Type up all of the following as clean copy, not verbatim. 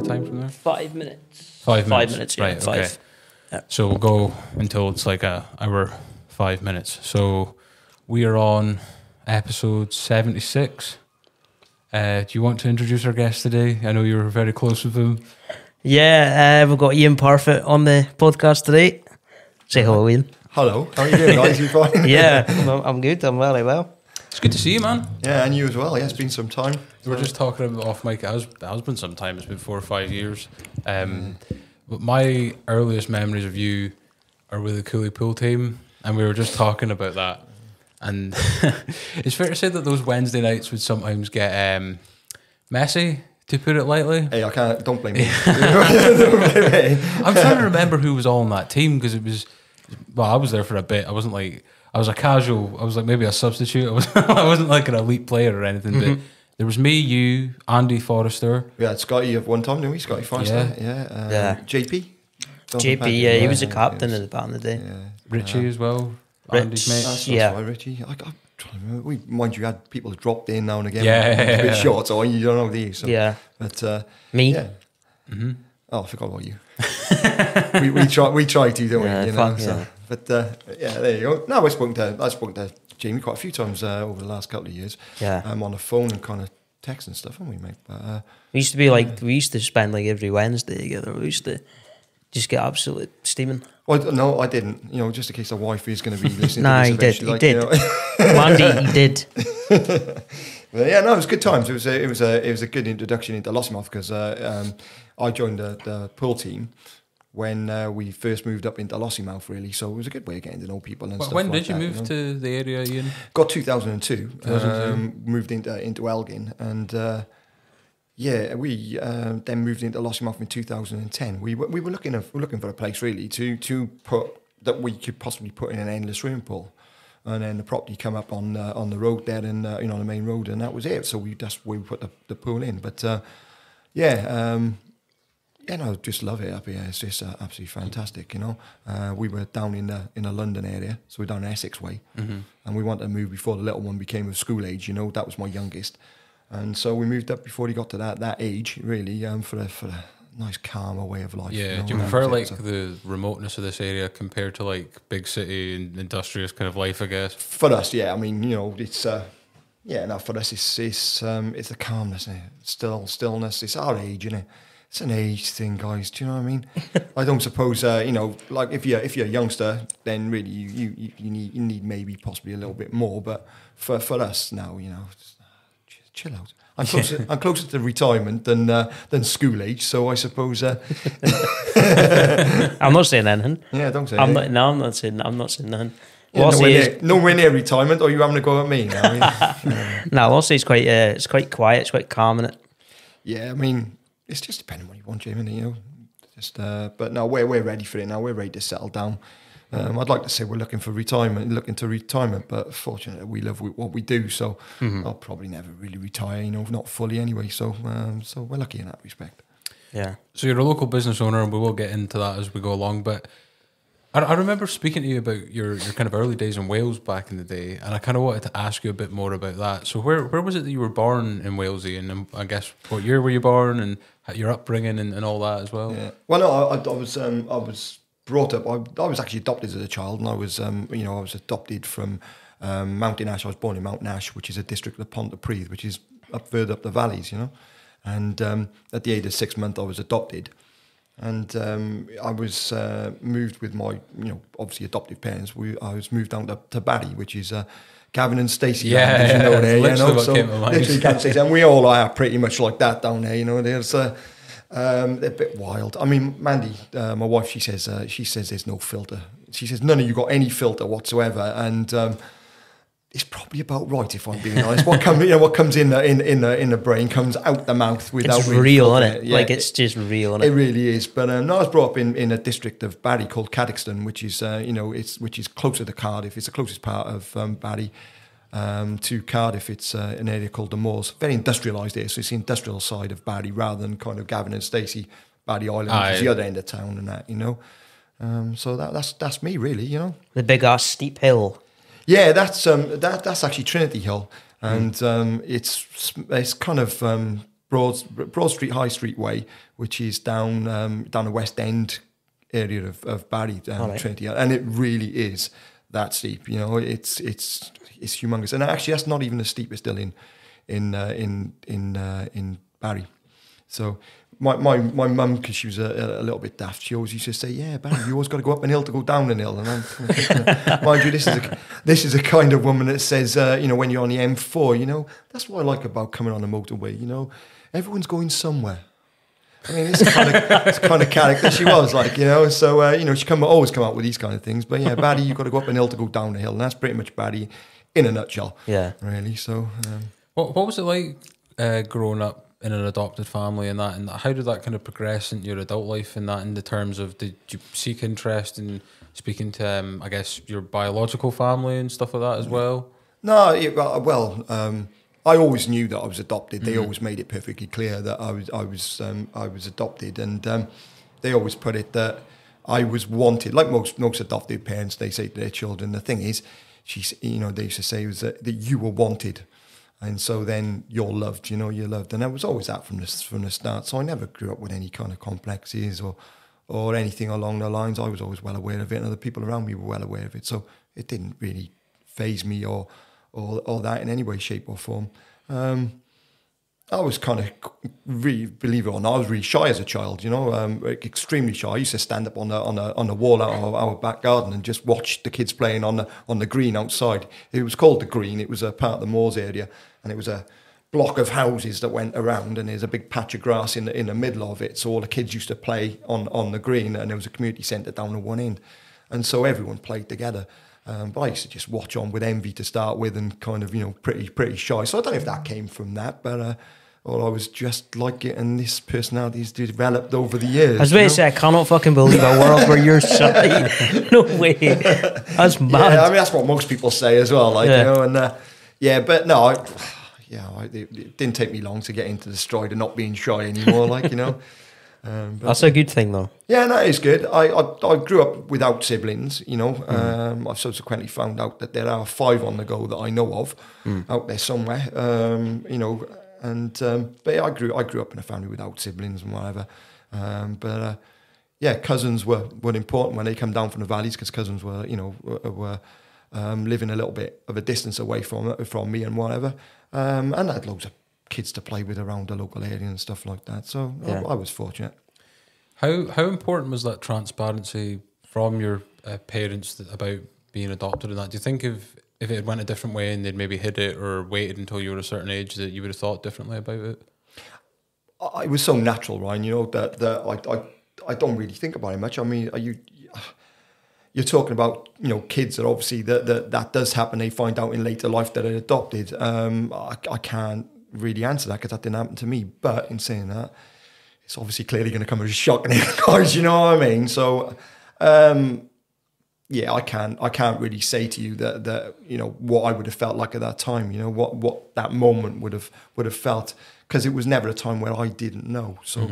of time from there? 5 minutes. 5 minutes. 5 minutes, yeah. Right, Five. okay. Yeah. So we'll go until it's like a hour, 5 minutes. So we are on episode 76. Do you want to introduce our guest today? I know you were very close with him. Yeah, we've got Ian Parfitt on the podcast today. Say hello, Ian. Hello, how are you doing, guys? You fine? Yeah, I'm good. I'm very well. It's good to see you, man. Yeah, and you as well. Yeah, it's been some time. We were just talking about off mic. It has been some time. It's been 4 or 5 years. But my earliest memories of you are with the Cooley Pool team, and we were just talking about that. And it's fair to say that those Wednesday nights would sometimes get messy, to put it lightly. Hey, I can't. Don't blame me. Don't blame me. I'm trying to remember who was all on that team because it was. Well, I was there for a bit. I wasn't like I was a casual. I was like maybe a substitute. I wasn't like an elite player or anything. But there was me, you, Andy Forrester. We had Scotty at one time, didn't we? Scotty Forrester. Yeah. JP. JP, yeah, he was a captain in the back in the day. Yeah. Richie as well. Rich. Andy's mate. That's Yeah. right, Richie. I'm trying to remember. Mind you, had people dropped in now and again. Yeah. It's a bit short, so you don't know these. So. Yeah. But Me? yeah. Oh, I forgot about you. we try to, don't Yeah, we? You know. fuck So. yeah. But yeah, there you go. No, I've spoken to Jamie quite a few times over the last couple of years. Yeah. On the phone and kind of text and stuff, haven't we, mate? But We used to be like, we used to spend like every Wednesday together. We used to just get absolutely steaming. well, no, I didn't. You know, just in case the wife is going to be listening. Nah, to he this did. eventually, He like, did. you know. Mandy, he did. But yeah, no, it was good times. It was a good introduction into Lossiemouth because I joined the pool team when we first moved up into Lossiemouth, really. So it was a good way of getting to know people and stuff. When like did you that, move know. to the area, Ian? Got 2002. 2002. Moved into Elgin, and yeah, we then moved into Lossiemouth in 2010. We were looking for a place really to put that we could possibly put in an endless swimming pool. And then the property come up on the road there, and the main road, and that was it. So we put the pool in. But no, just love it up here. It's just absolutely fantastic. We were down in the London area, so we're down Essex way, and we wanted to move before the little one became of school age. That was my youngest, and so we moved up before he got to that age, really, for a nice calmer way of life. Yeah, do you prefer like the remoteness of this area compared to like big city and industrious kind of life, I guess? For us, yeah. I mean, it's for us, it's the calmness, stillness. It's our age, isn't it? It's an age thing, guys. Do you know what I mean? I don't suppose, like if you're a youngster, then really you need maybe possibly a little bit more. But for us now, just, chill out. I'm closer to retirement than school age, so I suppose. I'm not saying anything. Yeah, don't say. I'm not saying nothing. Yeah, nowhere near retirement, or you having a go at me now? No, I'll say it's quite quiet. It's quite calm, isn't it? Yeah, I mean, it's just depending on what you want, Jamie. Just but no, we're ready for it now. We're ready to settle down. I'd like to say we're looking to retirement, but fortunately we love what we do, so I'll probably never really retire, not fully anyway. So we're lucky in that respect. Yeah. So you're a local business owner, and we will get into that as we go along. But I remember speaking to you about your kind of early days in Wales back in the day, and I kind of wanted to ask you a bit more about that. So where was it that you were born in Wales, Ian? And I guess what year were you born, and your upbringing and all that as well? Yeah. Well, no, I was brought up. I was actually adopted as a child, and I was adopted from Mountain Ash. I was born in Mountain Ash, which is a district of Pontypridd, which is up further up the valleys, And at the age of 6 months, I was adopted, and I was moved with my, obviously adoptive parents. I was moved down to Barry, which is Gavin and Stacey. Yeah, as you know, there, literally what so came to mind. literally Gavin and Stacey, and we all are pretty much like that down there. There's they're a bit wild. I mean, Mandy, my wife, she says there's no filter. She says none of you got any filter whatsoever, and it's probably about right, if I'm being honest. What comes in the brain comes out the mouth without. It's real, isn't it? Yeah, like it's just real, isn't it it? really is. But no, I was brought up in a district of Barry called Cadoxton, which is which is closer to Cardiff. It's the closest part of Barry. To Cardiff, it's an area called the Moors, very industrialised here, so it's the industrial side of Barry rather than kind of Gavin and Stacey, Barry Island, which is the other end of town and that, So that's me really, The big ass steep hill. Yeah, that's actually Trinity Hill, and it's kind of Broad Street High Street Way, which is down the West End area of Barry, right. Trinity, and it really is that steep. You know, it's humongous, and actually that's not even as steep as still in Barry. So my mum, because she was a little bit daft, she always used to say, "Yeah, Barry, you always got to go up an hill to go down an hill." And I'm thinking, mind you, this is a kind of woman that says, you know, when you're on the M4, you know, that's what I like about coming on the motorway. You know, everyone's going somewhere. I mean, it's the kind of character she was, like, you know. So, you know, she always come out with these kind of things. But yeah, Barry, you've got to go up an hill to go down a hill. And that's pretty much Barry in a nutshell. Yeah. Really. So. What was it like growing up in an adopted family and that? And how did that kind of progress into your adult life in that, in the terms of, did you seek interest in speaking to, I guess, your biological family and stuff like that as well? No, I always knew that I was adopted. They always made it perfectly clear that I was adopted, and they always put it that I was wanted. Like most adopted parents, they say to their children, the thing is, they used to say was that you were wanted, and so then you're loved. You know, you're loved, and I was always that from the start. So I never grew up with any kind of complexes or anything along the lines. I was always well aware of it, and other people around me were well aware of it. So it didn't really faze me or that in any way, shape or form. I was kind of, really, believe it or not, I was really shy as a child, you know, extremely shy. I used to stand up on the wall out of our back garden and just watch the kids playing on the green outside. It was called the green. It was a part of the Moors area, and it was a block of houses that went around, and there's a big patch of grass in the middle of it. So all the kids used to play on the green, and there was a community centre down at one end, and so everyone played together. But I used to just watch on with envy to start with, and kind of, you know, pretty shy. So I don't know if that came from that, but or I was just like it, and this personality has developed over the years. I was about to say, I cannot fucking believe a world where you're shy. No way. That's mad. Yeah, I mean, that's what most people say as well, like, you know, and but no, it didn't take me long to get into the stride of not being shy anymore, like, you know. That's a good thing, though. Yeah, no, it's good. I grew up without siblings, you know. I've subsequently found out that there are 5 on the go that I know of out there somewhere, you know. And but yeah, I grew up in a family without siblings and whatever. Yeah, cousins were important when they come down from the valleys, because cousins were, you know, were living a little bit of a distance away from me and whatever. And I had loads of kids to play with around the local area and stuff like that. So yeah. I was fortunate. How important was that transparency from your parents about being adopted and that? Do you think if it had went a different way and they'd maybe hid it or waited until you were a certain age, that you would have thought differently about it? It was so natural, Ryan, you know, that I don't really think about it much. I mean, you're talking about, you know, kids that obviously that does happen. They find out in later life that they're adopted. I can't really answer that because that didn't happen to me. But in saying that, it's obviously clearly going to come as a shock to guys, you know what I mean? So, yeah, I can't really say to you that you know what I would have felt like at that time. You know what that moment would have felt, because it was never a time where I didn't know. So,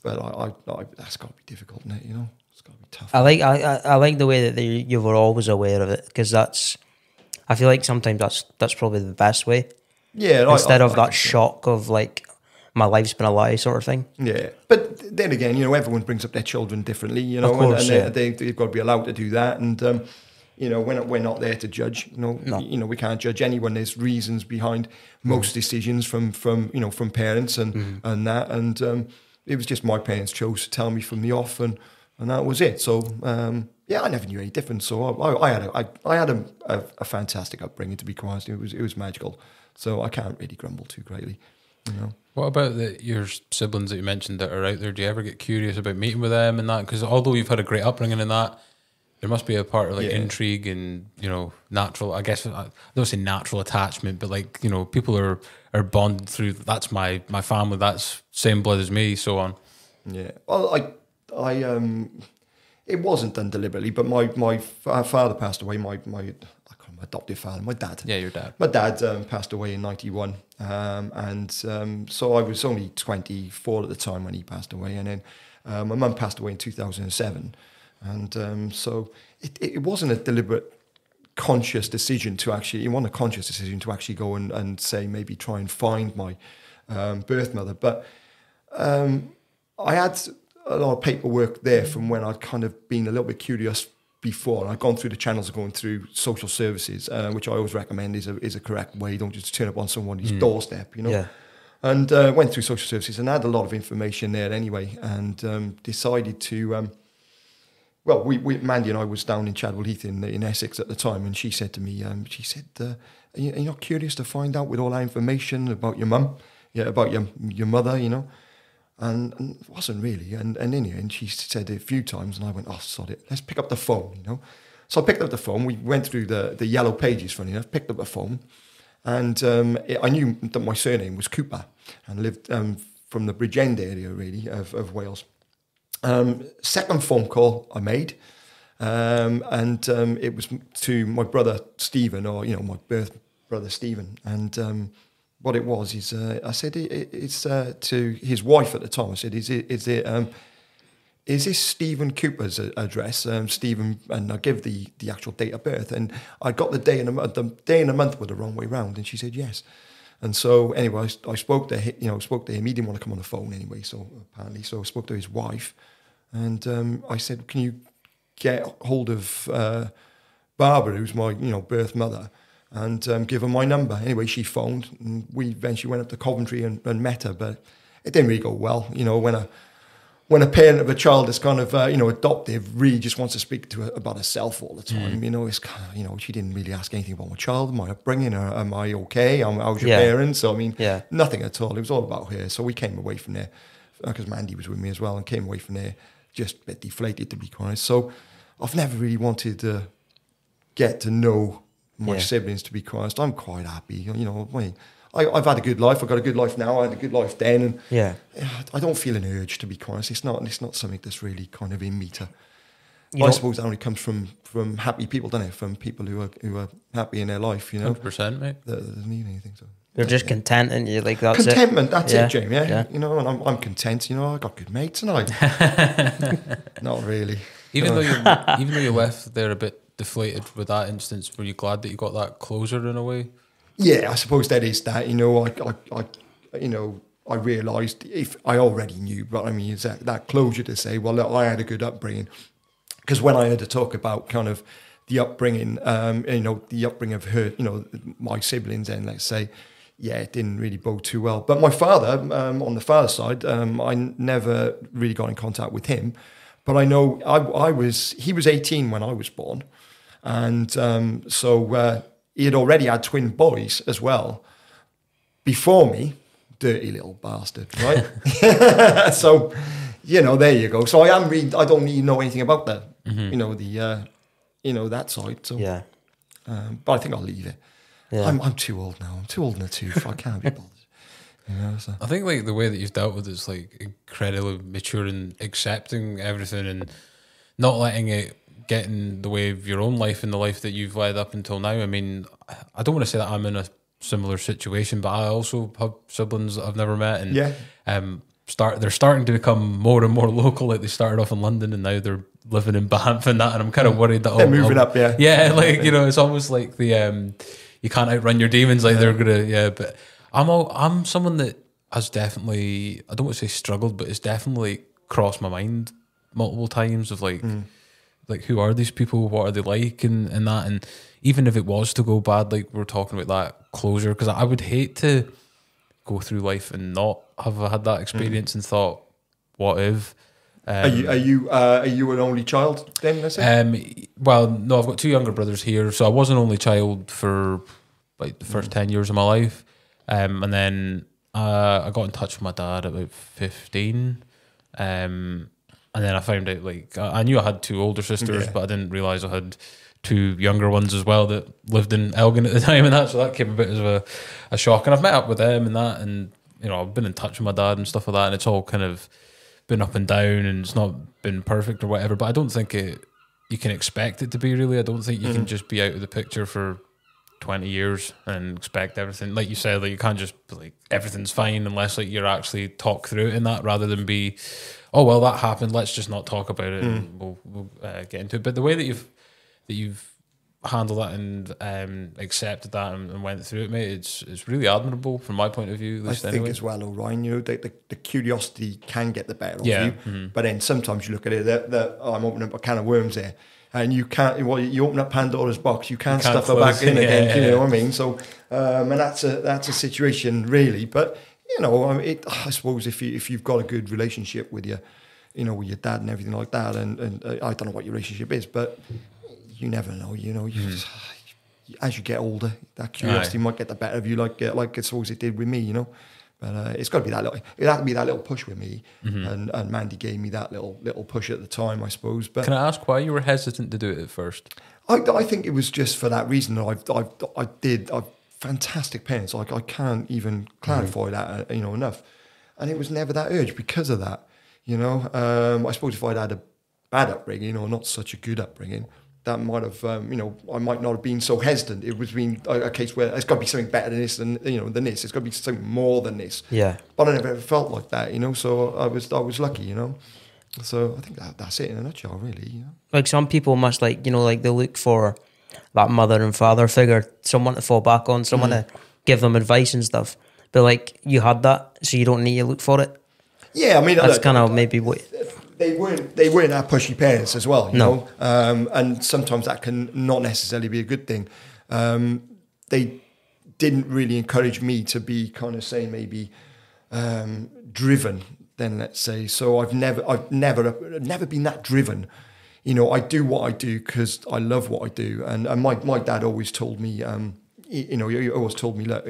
but I that's got to be difficult, isn't it? You know, it's got to be tough. I like the way that you were always aware of it, because I feel like sometimes that's probably the best way. Yeah, instead of that shock of like, my life's been a lie sort of thing. Yeah, but then again, you know, everyone brings up their children differently, you know, of course, and they've got to be allowed to do that. And you know, we're not there to judge. You know, no. You know, we can't judge anyone. There's reasons behind most decisions from you know, from parents and that. And it was just my parents chose to tell me from the off, and that was it. So yeah, I never knew any different. So I had a fantastic upbringing, to be quite honest. It was magical. So I can't really grumble too greatly, you know. What about your siblings that you mentioned that are out there? Do you ever get curious about meeting with them and that? Because although you've had a great upbringing in that, there must be a part of like intrigue and, you know, natural, I guess, I don't say natural attachment, but like, you know, people are bonded through, that's my family, that's same blood as me, so on. Yeah. Well, I it wasn't done deliberately, but my father passed away, my adoptive father, my dad. Yeah, your dad. My dad passed away in 91. And so I was only 24 at the time when he passed away. And then my mum passed away in 2007. And so it wasn't a deliberate, conscious decision to actually, it wasn't a conscious decision to actually go and say, maybe try and find my birth mother. But I had a lot of paperwork there from when I'd kind of been a little bit curious before. And I'd gone through the channels of going through social services, which I always recommend is a correct way. Don't just turn up on someone's doorstep, you know. Yeah. And went through social services and had a lot of information there anyway, and decided to. Well, Mandy and I was down in Chadwell Heath in Essex at the time, and she said to me, are you not curious to find out with all that information about your mum, about your mother, you know? And it wasn't really. And in the end, she said it a few times, and I went, oh, sod it, let's pick up the phone, you know? So I picked up the phone. We went through the yellow pages, funny enough, picked up the phone, and I knew that my surname was Cooper and lived from the Bridgend area, really, of Wales. Second phone call I made, and it was to my brother Stephen, or my birth brother Stephen. And what it was is, I said it's to his wife at the time. I said, is this Stephen Cooper's address? Stephen, and I give the actual date of birth, and I got the day and the month were the wrong way round, and she said yes. And so anyway, I spoke to him. Spoke to him. He didn't want to come on the phone anyway. So apparently, I spoke to his wife, and I said, "Can you get hold of Barbara, who's my birth mother, and give her my number?" Anyway, she phoned, and we eventually went up to Coventry and met her. But it didn't really go well. When a parent of a child is kind of adoptive, really just wants to speak to her about herself all the time. It's kind of, she didn't really ask anything about my child, my upbringing, or am I okay? How's your parents? So nothing at all. It was all about her. So we came away from there because Mandy was with me as well, and came away from there just a bit deflated, to be honest. So I've never really wanted to get to know my siblings, to be honest. I'm quite happy. I've had a good life. I've got a good life now. I had a good life then, and I don't feel an urge, to be honest. It's not something that's really kind of in me to. I suppose that only comes from happy people, doesn't it? From people who are happy in their life, 100%, mate. That doesn't need anything. So you're just content, and you like that's contentment. It. That's it, Jamie. Yeah. And I'm content. I got good mates, and not really. Even though you left there a bit deflated with that instance, were you glad that you got that closure in a way? Yeah, I suppose that is that. I realised, if I already knew, but I mean, it's that closure to say, well, look, I had a good upbringing. Because when I heard her talk about kind of the upbringing, the upbringing of her, my siblings, then let's say, it didn't really bode too well. But my father, on the father's side, I never really got in contact with him. But I know he was 18 when I was born, and so. He had already had twin boys as well before me. Dirty little bastard, right? So, there you go. So I don't really know anything about that, that side. So, but I think I'll leave it. Yeah. I'm too old now. I'm too old in the tooth. I can't be bothered. So. I think the way that you've dealt with it's incredibly mature and accepting everything and not letting it get in the way of your own life and the life that you've led up until now. I mean, I don't want to say that I'm in a similar situation, but I also have siblings that I've never met, and they're starting to become more and more local. Like they started off in London, and now they're living in Banff and that. And I'm kind of worried that they're moving up. It's almost like the you can't outrun your demons. Like they're gonna, But I'm someone that has definitely, I don't want to say struggled, but it's definitely crossed my mind multiple times of like, who are these people? What are they like? And that. And even if it was to go bad, like we're talking about that closure, because I would hate to go through life and not have had that experience and thought, what if? Are you an only child then? Well, no, I've got two younger brothers here, so I was an only child for like the first 10 years of my life, and then I got in touch with my dad at about 15. And then I found out, I knew I had two older sisters, but I didn't realise I had two younger ones as well that lived in Elgin at the time and that, so that came a bit of a shock. And I've met up with them and that, and, I've been in touch with my dad and stuff like that, and it's all kind of been up and down, and it's not been perfect or whatever, but I don't think you can expect it to be, really. I don't think you can just be out of the picture for 20 years and expect everything. Like you said, you can't just be everything's fine unless you're actually talk through it in that, rather than be, oh well, that happened, let's just not talk about it and we'll get into it. But the way that you've handled that and accepted that and went through it, mate. It's really admirable from my point of view. At I least think anyway. as well, Orion, you know, the curiosity can get the better of Yeah. you. Mm-hmm. But then sometimes you look at it, I'm opening up a can of worms there. And you can't, well, you open up Pandora's box, you can't stuff her back in again, you know what I mean? So, and that's a situation really. But, you know, I suppose if you've got a good relationship with your dad and everything like that, and I don't know what your relationship is, but you never know, you know, as you get older, that curiosity might get the better of you, like I suppose it did with me, you know. But it's got to be that little. It had to be that little push with me, and Mandy gave me that little push at the time, I suppose. But can I ask why you were hesitant to do it at first? I think it was just for that reason. I've fantastic parents. Like I can't even clarify that, you know, enough. And it was never that urge because of that. You know, I suppose if I'd had a bad upbringing or not such a good upbringing, that might have, you know, I might not have been so hesitant. It was been a case where it's got to be something better than this, than this. It's got to be something more than this. Yeah. But I never ever felt like that, you know. So I was lucky, you know. So I think that's it in a nutshell, really. You know? Like some people must they look for that mother and father figure, someone to fall back on, someone to give them advice and stuff. But like you had that, so you don't need to look for it. Yeah, I mean That's kind of maybe what. They weren't our pushy parents as well, you know. And sometimes that can not necessarily be a good thing. They didn't really encourage me to be kind of say maybe driven. Then let's say so. I've never been that driven. You know, I do what I do because I love what I do. And my dad always told me, you know, he always told me, look,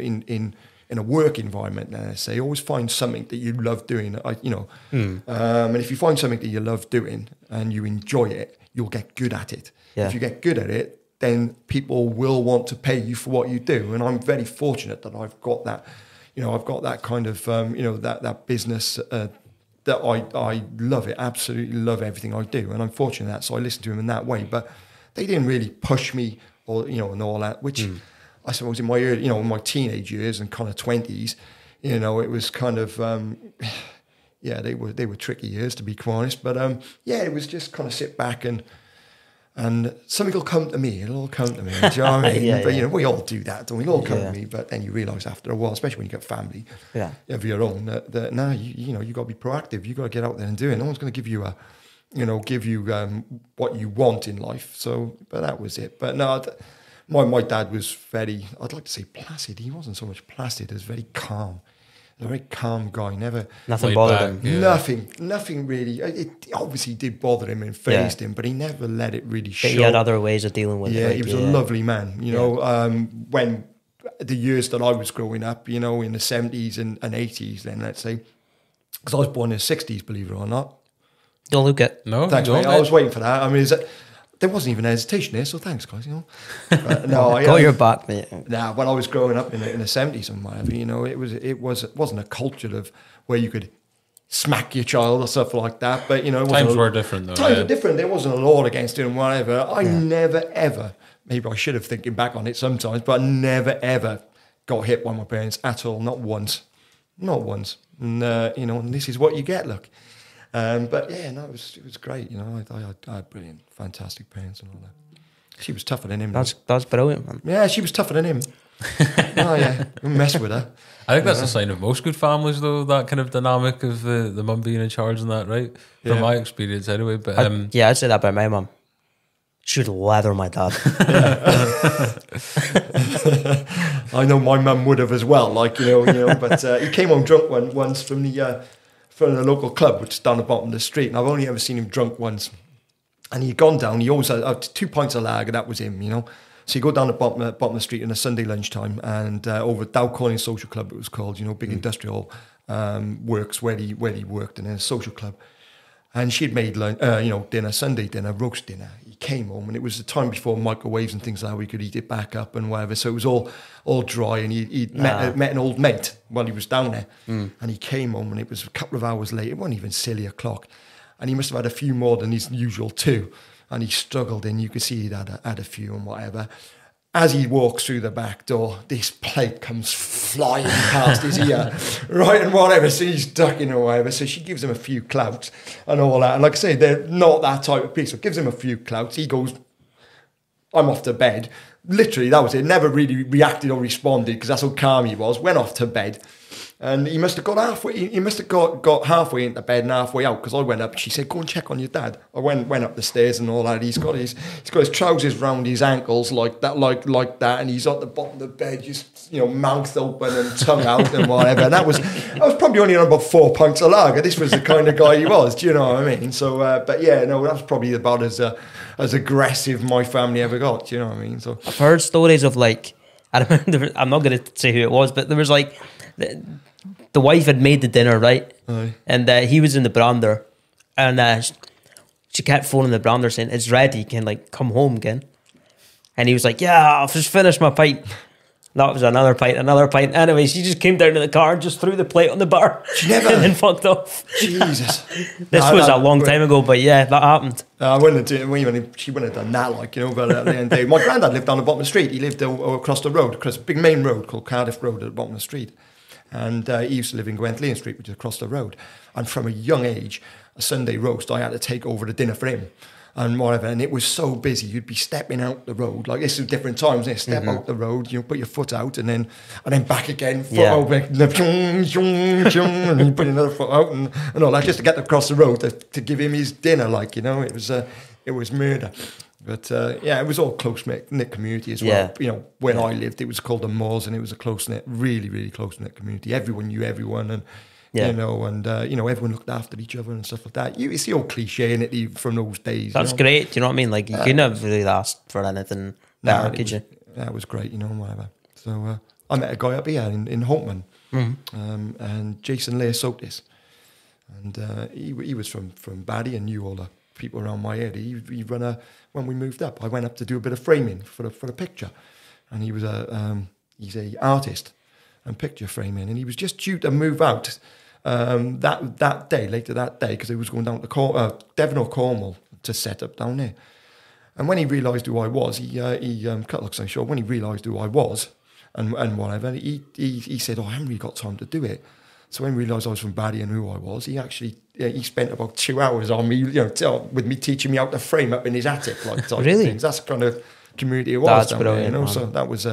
in a work environment, let's say, always find something that you love doing. And if you find something that you love doing and you enjoy it, you'll get good at it. Yeah. If you get good at it, then people will want to pay you for what you do. And I'm very fortunate that I've got that. You know, I've got that kind of, you know, that business that I love it, absolutely love everything I do. And I'm fortunate that, so I listen to them in that way. But they didn't really push me or, you know, and all that, which I suppose in my early, you know, in my teenage years and kind of 20s, you know, it was kind of, yeah, they were tricky years to be quite honest. But yeah, it was just kind of sit back and something will come to me. It'll all come to me. Do you know what I mean? Yeah, but yeah. you know, we all do that. Don't we? It'll all come Yeah. to me. But then you realise after a while, especially when you get family Yeah. of your own, that now you know you got to be proactive. You got to get out there and do it. No one's going to give you what you want in life. So, but that was it. But no, my dad was very. I'd like to say placid. He wasn't so much placid as very calm. A very calm guy. Never. Nothing Laid bothered back, him. yeah. Nothing really. It obviously did bother him and phased him, but he never let it really show. But he had other ways of dealing with it. Yeah, like, he was a lovely man. You know, when the years that I was growing up, you know, in the 70s and 80s, then let's say, because I was born in the 60s, believe it or not. Don't look at. No, Thanks, don't, mate. I was waiting for that. I mean, there wasn't even hesitation there, so thanks, guys. You know, but no, Got your back, mate. Nah, when I was growing up in the 70s and whatever, you know, it wasn't a culture of where you could smack your child or stuff like that. But you know, Times were different though. Times yeah. were different. There wasn't a law against it and whatever. I never ever. Maybe I should have thinking back on it sometimes, but I never ever got hit by my parents at all. Not once. Not once. And you know, and this is what you get. Look. But yeah, no, it was great. You know, I had brilliant, fantastic parents and all that. She was tougher than him. That's brilliant, man. Yeah, she was tougher than him. Oh yeah, don't mess with her. I think that's a sign of most good families, though. That kind of dynamic of the mum being in charge and that, right? From Yeah. my experience, anyway. But I'd say that about my mum. She would leather my dad. I know my mum would have as well. Like you know. But he came home drunk once from the local club, which is down the bottom of the street, and I've only ever seen him drunk once. And he'd gone down. He always had 2 pints of lager. That was him, you know. So you go down the bottom of the street on a Sunday lunchtime, and over Dow Corning Social Club, it was called, you know, big industrial works where he worked in a social club. And she'd made dinner, Sunday dinner, roast dinner. He came home, and it was the time before microwaves and things like that. We could eat it back up and whatever. So it was all dry. And he'd met an old mate while he was down there, and he came home, and it was a couple of hours late. It wasn't even silly o'clock. And he must have had a few more than his usual 2. And he struggled in. You could see he'd had a few and whatever. As he walks through the back door, this plate comes flying past his ear, right, and whatever. So he's ducking or whatever. So she gives him a few clouts and all that. And like I say, they're not that type of people. So gives him a few clouts. He goes I'm off to bed. Literally, that was it. Never really reacted or responded because that's how calm he was. Went off to bed. And he must have got halfway. He must have got halfway into bed and halfway out because I went up. She said, "Go and check on your dad." I went up the stairs and all that. He's got his trousers round his ankles like that, and he's at the bottom of the bed, just mouth open and tongue out and whatever. And I was probably only on about 4 pints of lager. This was the kind of guy he was. Do you know what I mean? So, but yeah, no, that was probably about as aggressive my family ever got. Do you know what I mean? So I've heard stories of like, I remember, I'm not going to say who it was, but there was like. The wife had made the dinner, right? Aye. And he was in the brander, and she kept phoning the brander saying, "It's ready, you can like come home again." And he was like, "Yeah, I've just finished my pint." That was another pint. Anyway, she just came down to the car and just threw the plate on the bar and then fucked off. Jesus. This was a long time ago, but yeah, that happened. I wouldn't have she wouldn't have done that, but at the end of the day, my granddad lived down the bottom of the street. He lived across the road, across a big main road called Cardiff Road at the bottom of the street. And he used to live in Gwenllian Street, which is across the road. And from a young age, a Sunday roast, I had to take over the dinner for him and whatever. And it was so busy, you'd be stepping out the road. Like, this is different times, step out the road, put your foot out and then back again, foot over, and you put another foot out and all that, just to get across the road to give him his dinner. It was murder. But it was all close-knit community as well. When I lived, it was called the Moors, and it was a close-knit, really, really close-knit community. Everyone knew everyone, and everyone looked after each other and stuff like that. It's the old cliche, isn't it, from those days. That's great. Do you know what I mean? Like, you couldn't have really asked for anything better, could you? That was great, whatever. So I met a guy up here in Holtman, and Jason Leosotis, and he was from Baddy and knew all the people around my area. He run when we moved up, I went up to do a bit of framing for the picture, and he was he's a artist and picture framing, and he was just due to move out later that day, because he was going down to Devon or Cornwall to set up down there. And when he realised who I was, he cut long story short, when he realised who I was and whatever, he said, "Oh, I haven't really got time to do it." So when he realised I was from Baddy and who I was, he actually he spent about 2 hours on me, with me teaching me how to frame up in his attic, like type really. of things. That's the kind of community it was down there, man. So that was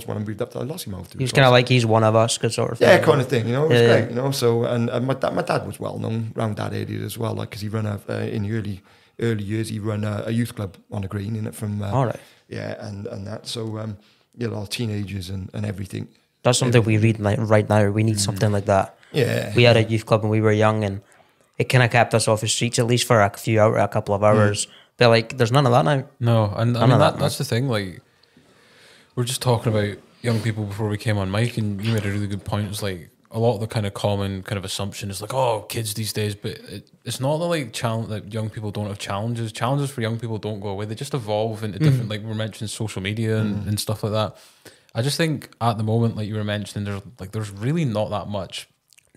when I moved up to Lossiemouth. He was kind of like, he's one of us, good sort of thing. Yeah, kind of thing. It was great. So and my dad was well known around that area as well, like, because he ran in the early years he ran a youth club on the green in it from all right. Yeah, and that. So our teenagers and everything. That's something we read right now. We need something like that. Yeah, we had a youth club when we were young, and it kind of kept us off the streets at least for a couple of hours. But like, there's none of that now. No, and I mean that's the thing. Like, we're just talking about young people before we came on mic, and you made a really good point. It's like a lot of the kind of common kind of assumption is like, oh, kids these days, but it's not that young people don't have challenges. Challenges for young people don't go away. They just evolve into different. Like we were mentioning, social media and stuff like that. I just think at the moment, like you were mentioning, there's really not that much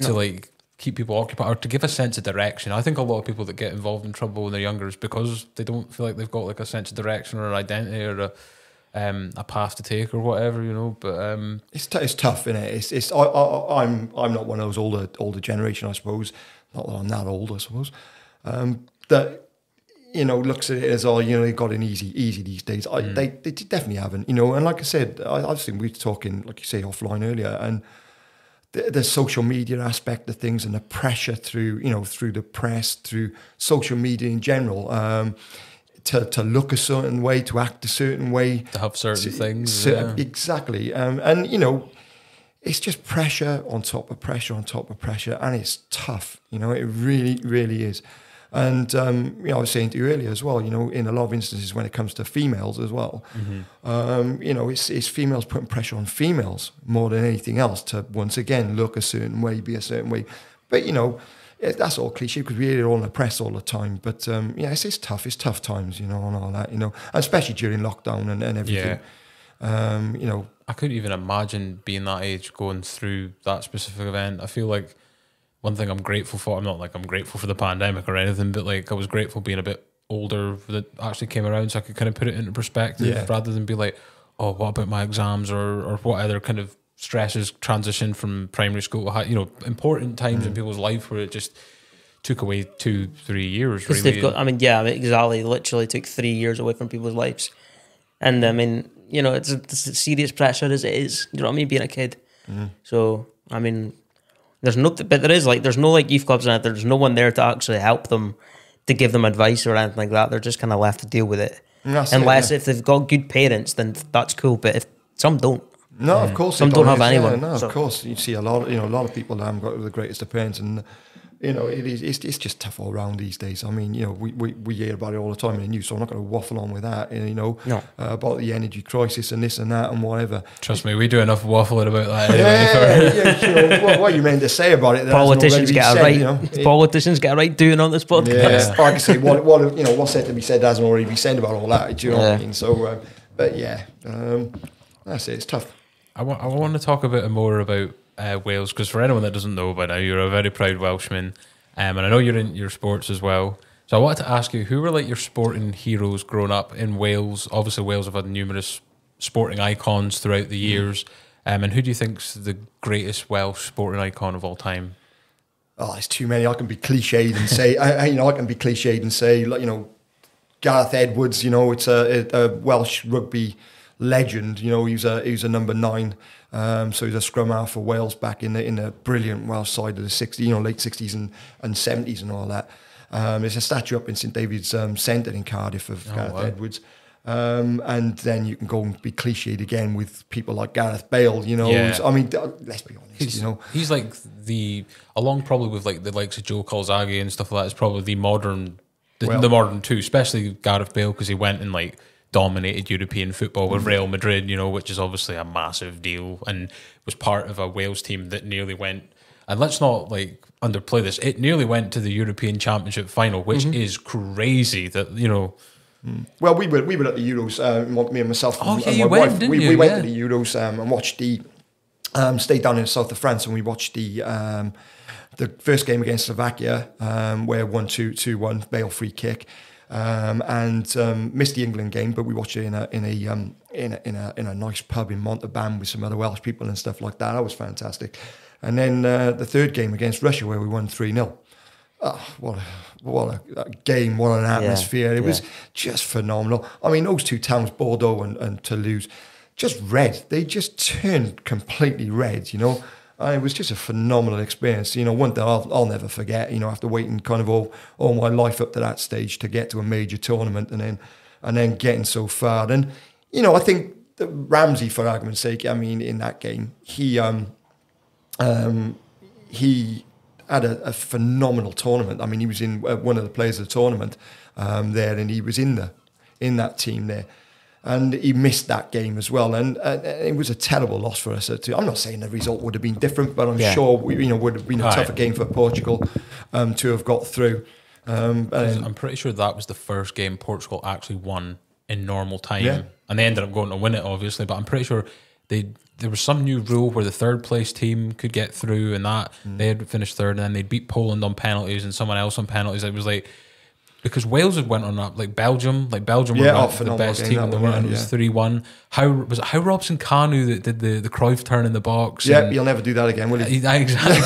to like keep people occupied or to give a sense of direction. I think a lot of people that get involved in trouble when they're younger is because they don't feel like they've got like a sense of direction or an identity or a path to take or whatever, But it's tough, isn't it? I'm not one of those older generation, I suppose. Not that I'm that old, I suppose. That looks at it as they got it easy these days. They definitely haven't, And like I said, I've seen we were talking, like you say, offline earlier, and the social media aspect of things and the pressure through the press, through social media in general, to look a certain way, to act a certain way, to have certain things. Exactly. And it's just pressure on top of pressure on top of pressure, and it's tough. It really, really is. And I was saying to you earlier as well, in a lot of instances when it comes to females as well, it's females putting pressure on females more than anything else to once again look a certain way, be a certain way. But that's all cliche because we hear it all in the press all the time. But it's tough. It's tough times, and all that, and especially during lockdown and everything. Yeah. I couldn't even imagine being that age going through that specific event. I feel like one thing I'm grateful for, I'm not like I'm grateful for the pandemic or anything, but like I was grateful being a bit older that actually came around so I could kind of put it into perspective rather than be like, oh, what about my exams or what other kind of stresses transition from primary school to high, important times in people's life where it just took away 2-3 years. Because really. they've got, exactly, literally took 3 years away from people's lives. And I mean, you know, it's a serious pressure as it is. You know what I mean, being a kid. So I mean, there's no like youth clubs and that. There's no one there to actually help them, to give them advice or anything like that. They're just kind of left to deal with it. Unless if they've got good parents, then that's cool. But if some don't, no, of course some don't have anyone. Yeah, no, of course you see a lot of people that haven't got the greatest of parents, and you know it's just tough all around these days. I mean, you know, we hear about it all the time in the news, so I'm not going to waffle on with that. You know, about the energy crisis and this and that and whatever. Trust me, we do enough waffling about that anyway. You know, what you meant to say about it? Politicians get it right. You know? Politicians get it right doing on this podcast. Yeah, like I say, what you know, what's said to be said hasn't already been said about all that. Do you know what I mean? So, but yeah, that's it. It's tough. I want to talk a bit more about Wales, because for anyone that doesn't know by now, you're a very proud Welshman, and I know you're in your sports as well. So I wanted to ask you, who were like your sporting heroes growing up in Wales? Obviously, Wales have had numerous sporting icons throughout the years, and who do you think's the greatest Welsh sporting icon of all time? Oh, there's too many. I can be cliched and say, I can be cliched and say, like, you know, Gareth Edwards. You know, it's a Welsh rugby legend. You know, he was a number 9. So he's a scrum half for Wales back in the brilliant Welsh side of the 60s, you know, late 60s and 70s and all that. There's a statue up in St David's Centre in Cardiff of Gareth Edwards. And then you can go and be cliched again with people like Gareth Bale, you know. Yeah. I mean, let's be honest, you know. He's like along probably with like the likes of Joe Calzaghe and stuff like that, is probably the modern two, especially Gareth Bale, because he went and like dominated European football with Real Madrid, you know, which is obviously a massive deal, and was part of a Wales team that nearly went, and let's not like underplay this, it nearly went to the European Championship final, which is crazy that, you know. Well, we were at the Euros, me and myself and you my went, wife. didn't We you? went to the Euros and watched the stayed down in the south of France, and we watched the first game against Slovakia, where 2-1 Bale free kick. And missed the England game, but we watched it in a nice pub in Montalban with some other Welsh people and stuff like that. That was fantastic. And then the third game against Russia, where we won 3-0. Oh, what a game! What an atmosphere! It was just phenomenal. I mean, those two towns, Bordeaux and Toulouse, just red. They just turned completely red. You know. It was just a phenomenal experience. You know, one that I'll never forget. You know, after waiting kind of all my life up to that stage to get to a major tournament, and then getting so far. And you know, I think that Ramsey, for argument's sake, I mean, in that game, he had a phenomenal tournament. I mean, he was in one of the players of the tournament there, and he was in that team there. And he missed that game as well, and it was a terrible loss for us. I'm not saying the result would have been different, but I'm sure would have been a tougher game for Portugal to have got through. I'm pretty sure that was the first game Portugal actually won in normal time, and they ended up going to win it, obviously. But I'm pretty sure there was some new rule where the third place team could get through, and that they had finished third, and then they beat Poland on penalties and someone else on penalties. It was like, because Wales had went on up, like Belgium were the best team in the world, and it was 3-1. How Robson Kanu that did the Cruyff turn in the box? Yeah, he'll never do that again, will he? Exactly.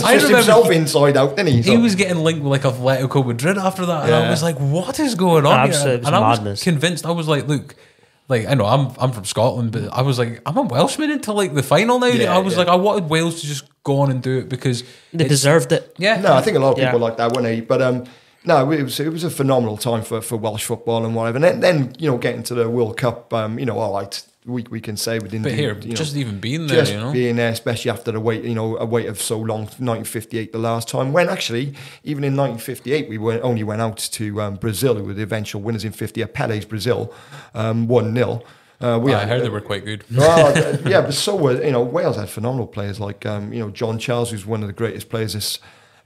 I remember himself inside out, didn't he? He was getting linked with like Atletico Madrid after that, and I was like, "What is going on?" Absolute And I was madness. convinced. I was like, "Look, like I know I'm from Scotland, but I was like, I'm a Welshman until like the final now." I was like, I wanted Wales to just go on and do it because they deserved it. Yeah, no, I think a lot of people like that, weren't they? But no, it was a phenomenal time for Welsh football and whatever. And then you know, getting to the World Cup, you know, all right, we can say we didn't. But here, just even being there, you know, being there, especially after the wait, you know, a wait of so long, 1958, the last time. When actually, even in 1958, we only went out to Brazil, who were the eventual winners in 50. Pele's Brazil, 1-0. I heard they were quite good. Yeah, but so were, you know, Wales had phenomenal players like you know, John Charles, who's one of the greatest players that's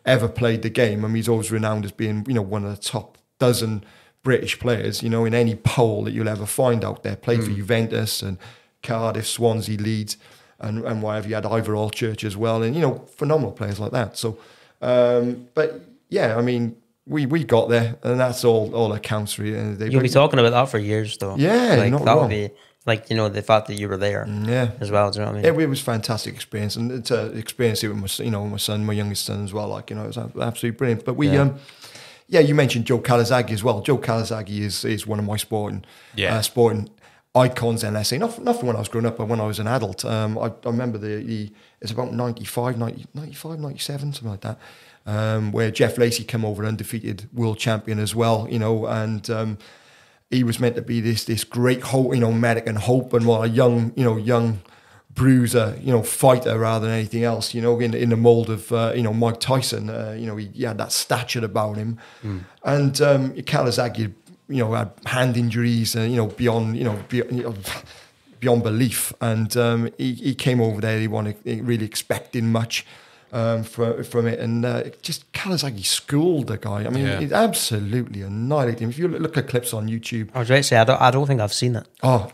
ever played the game. I mean, he's always renowned as being, you know, one of the top dozen British players, you know, in any poll that you'll ever find out there. Played for Juventus and Cardiff, Swansea, Leeds, and whatever. You had Ivor Allchurch as well, and you know, phenomenal players like that. So, but yeah, I mean, we got there, and that's all that counts for you. You'll be talking about that for years, though. Yeah, like, not that wrong. would be like, you know, the fact that you were there, as well. Do you know what I mean? It was a fantastic experience, and to experience it with my son, my youngest son as well. Like, you know, it was absolutely brilliant. But we, you mentioned Joe Calzaghe as well. Joe Calzaghe is one of my sporting icons in SA. Not from when I was growing up, but when I was an adult. I remember it's about 95, 97, something like that, where Jeff Lacey came over, undefeated world champion as well, and he was meant to be this great hope, American hope, and a young bruiser, fighter rather than anything else, in the mold of, Mike Tyson. He had that stature about him. And Kawasaki, had hand injuries, beyond belief. And he came over there, he wasn't really expecting much from it. And just Kawasaki schooled the guy. I mean, it absolutely annihilated him. If you look at clips on YouTube. I was ready to say, I don't think I've seen that. Oh,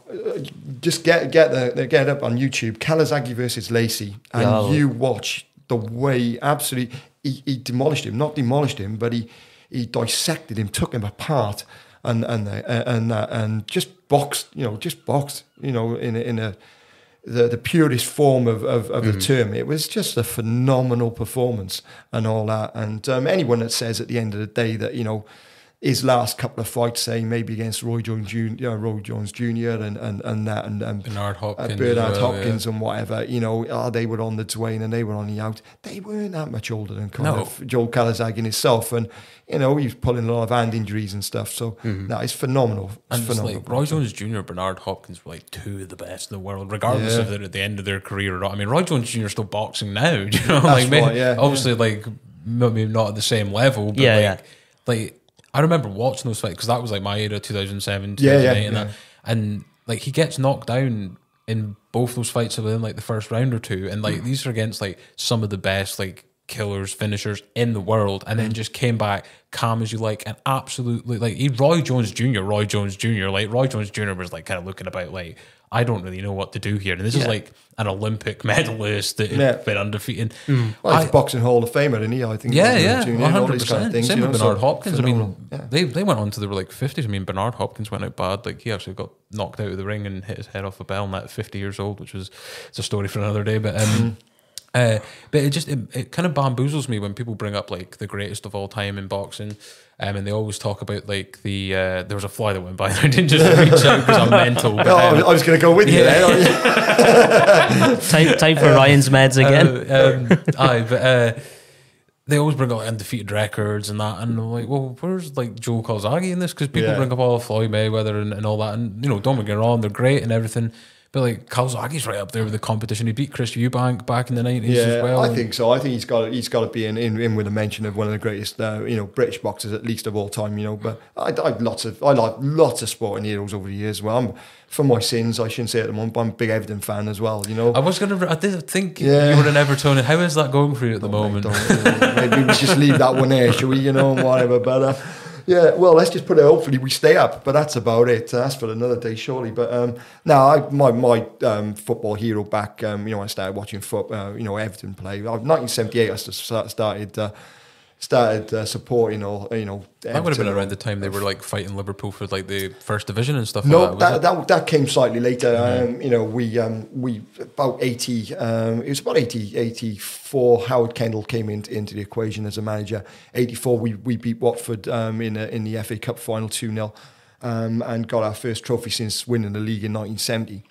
just get it up on YouTube. Kawasaki versus Lacey, and you watch the way absolutely he demolished him. Not demolished him, but he dissected him, took him apart, and just boxed. In the purest form of the term. It was just a phenomenal performance and all that. And anyone that says at the end of the day that his last couple of fights, say maybe against Roy Jones Jr. and Bernard Hopkins and whatever, they were on the Dwayne and they were on the out. They weren't that much older than Joe Kawasaki himself, and he was pulling a lot of hand injuries and stuff. So it's phenomenal. It's phenomenal. Like Roy Jones Jr. and Bernard Hopkins were like two of the best in the world, regardless of at the end of their career or not. I mean, Roy Jones Jr. is still boxing now. Obviously, like maybe not at the same level, but like. I remember watching those fights because that was like my era, 2007, 2008, and like he gets knocked down in both those fights within like the first round or two, and like these are against like some of the best like killers, finishers in the world, and then just came back calm as you like, and absolutely like Roy Jones Jr. Like Roy Jones Jr. was like kind of looking about like, I don't really know what to do here, and this is like an Olympic medalist that had been undefeated. Well, he's a boxing Hall of Famer, isn't he? I think. 100%. Kind of things, Same with Bernard Hopkins. phenomenal. I mean, they went on to they were like 50s. I mean, Bernard Hopkins went out bad. Like he actually got knocked out of the ring and hit his head off a bell, and that at 50 years old, which was it's a story for another day. But but it kind of bamboozles me when people bring up like the greatest of all time in boxing, and they always talk about like the there was a fly that went by. I didn't just reach out because I'm mental. But, I was going to go with you there. Time for Ryan's meds again. They always bring up undefeated records and that, and I'm like, well, where's like Joe Kawasaki in this? Because people bring up all Floyd Mayweather and all that, and don't get me wrong, they're great and everything. But like Kawasaki's right up there with the competition. He beat Chris Eubank back in the 90s as well. I think so. I think he's got to be in with a mention of one of the greatest British boxers at least of all time. But I like lots of sporting heroes over the years. Well, for my sins, I shouldn't say it at the moment, but I'm a big Everton fan as well. I did think you were an Evertonian. How is that going for you at the moment? Maybe we just leave that one there, shall we? Whatever. But yeah, well, let's just put it. Hopefully, we stay up. But that's about it. That's for another day, surely. But my football hero back. I started watching Everton play. 1978. I started supporting Everton. That would have been around the time they were like fighting Liverpool for like the first division and stuff. No, like that came slightly later. We about 80. It was about 84. Howard Kendall came into the equation as a manager. 84, we beat Watford in the FA Cup final 2-0, and got our first trophy since winning the league in 1970.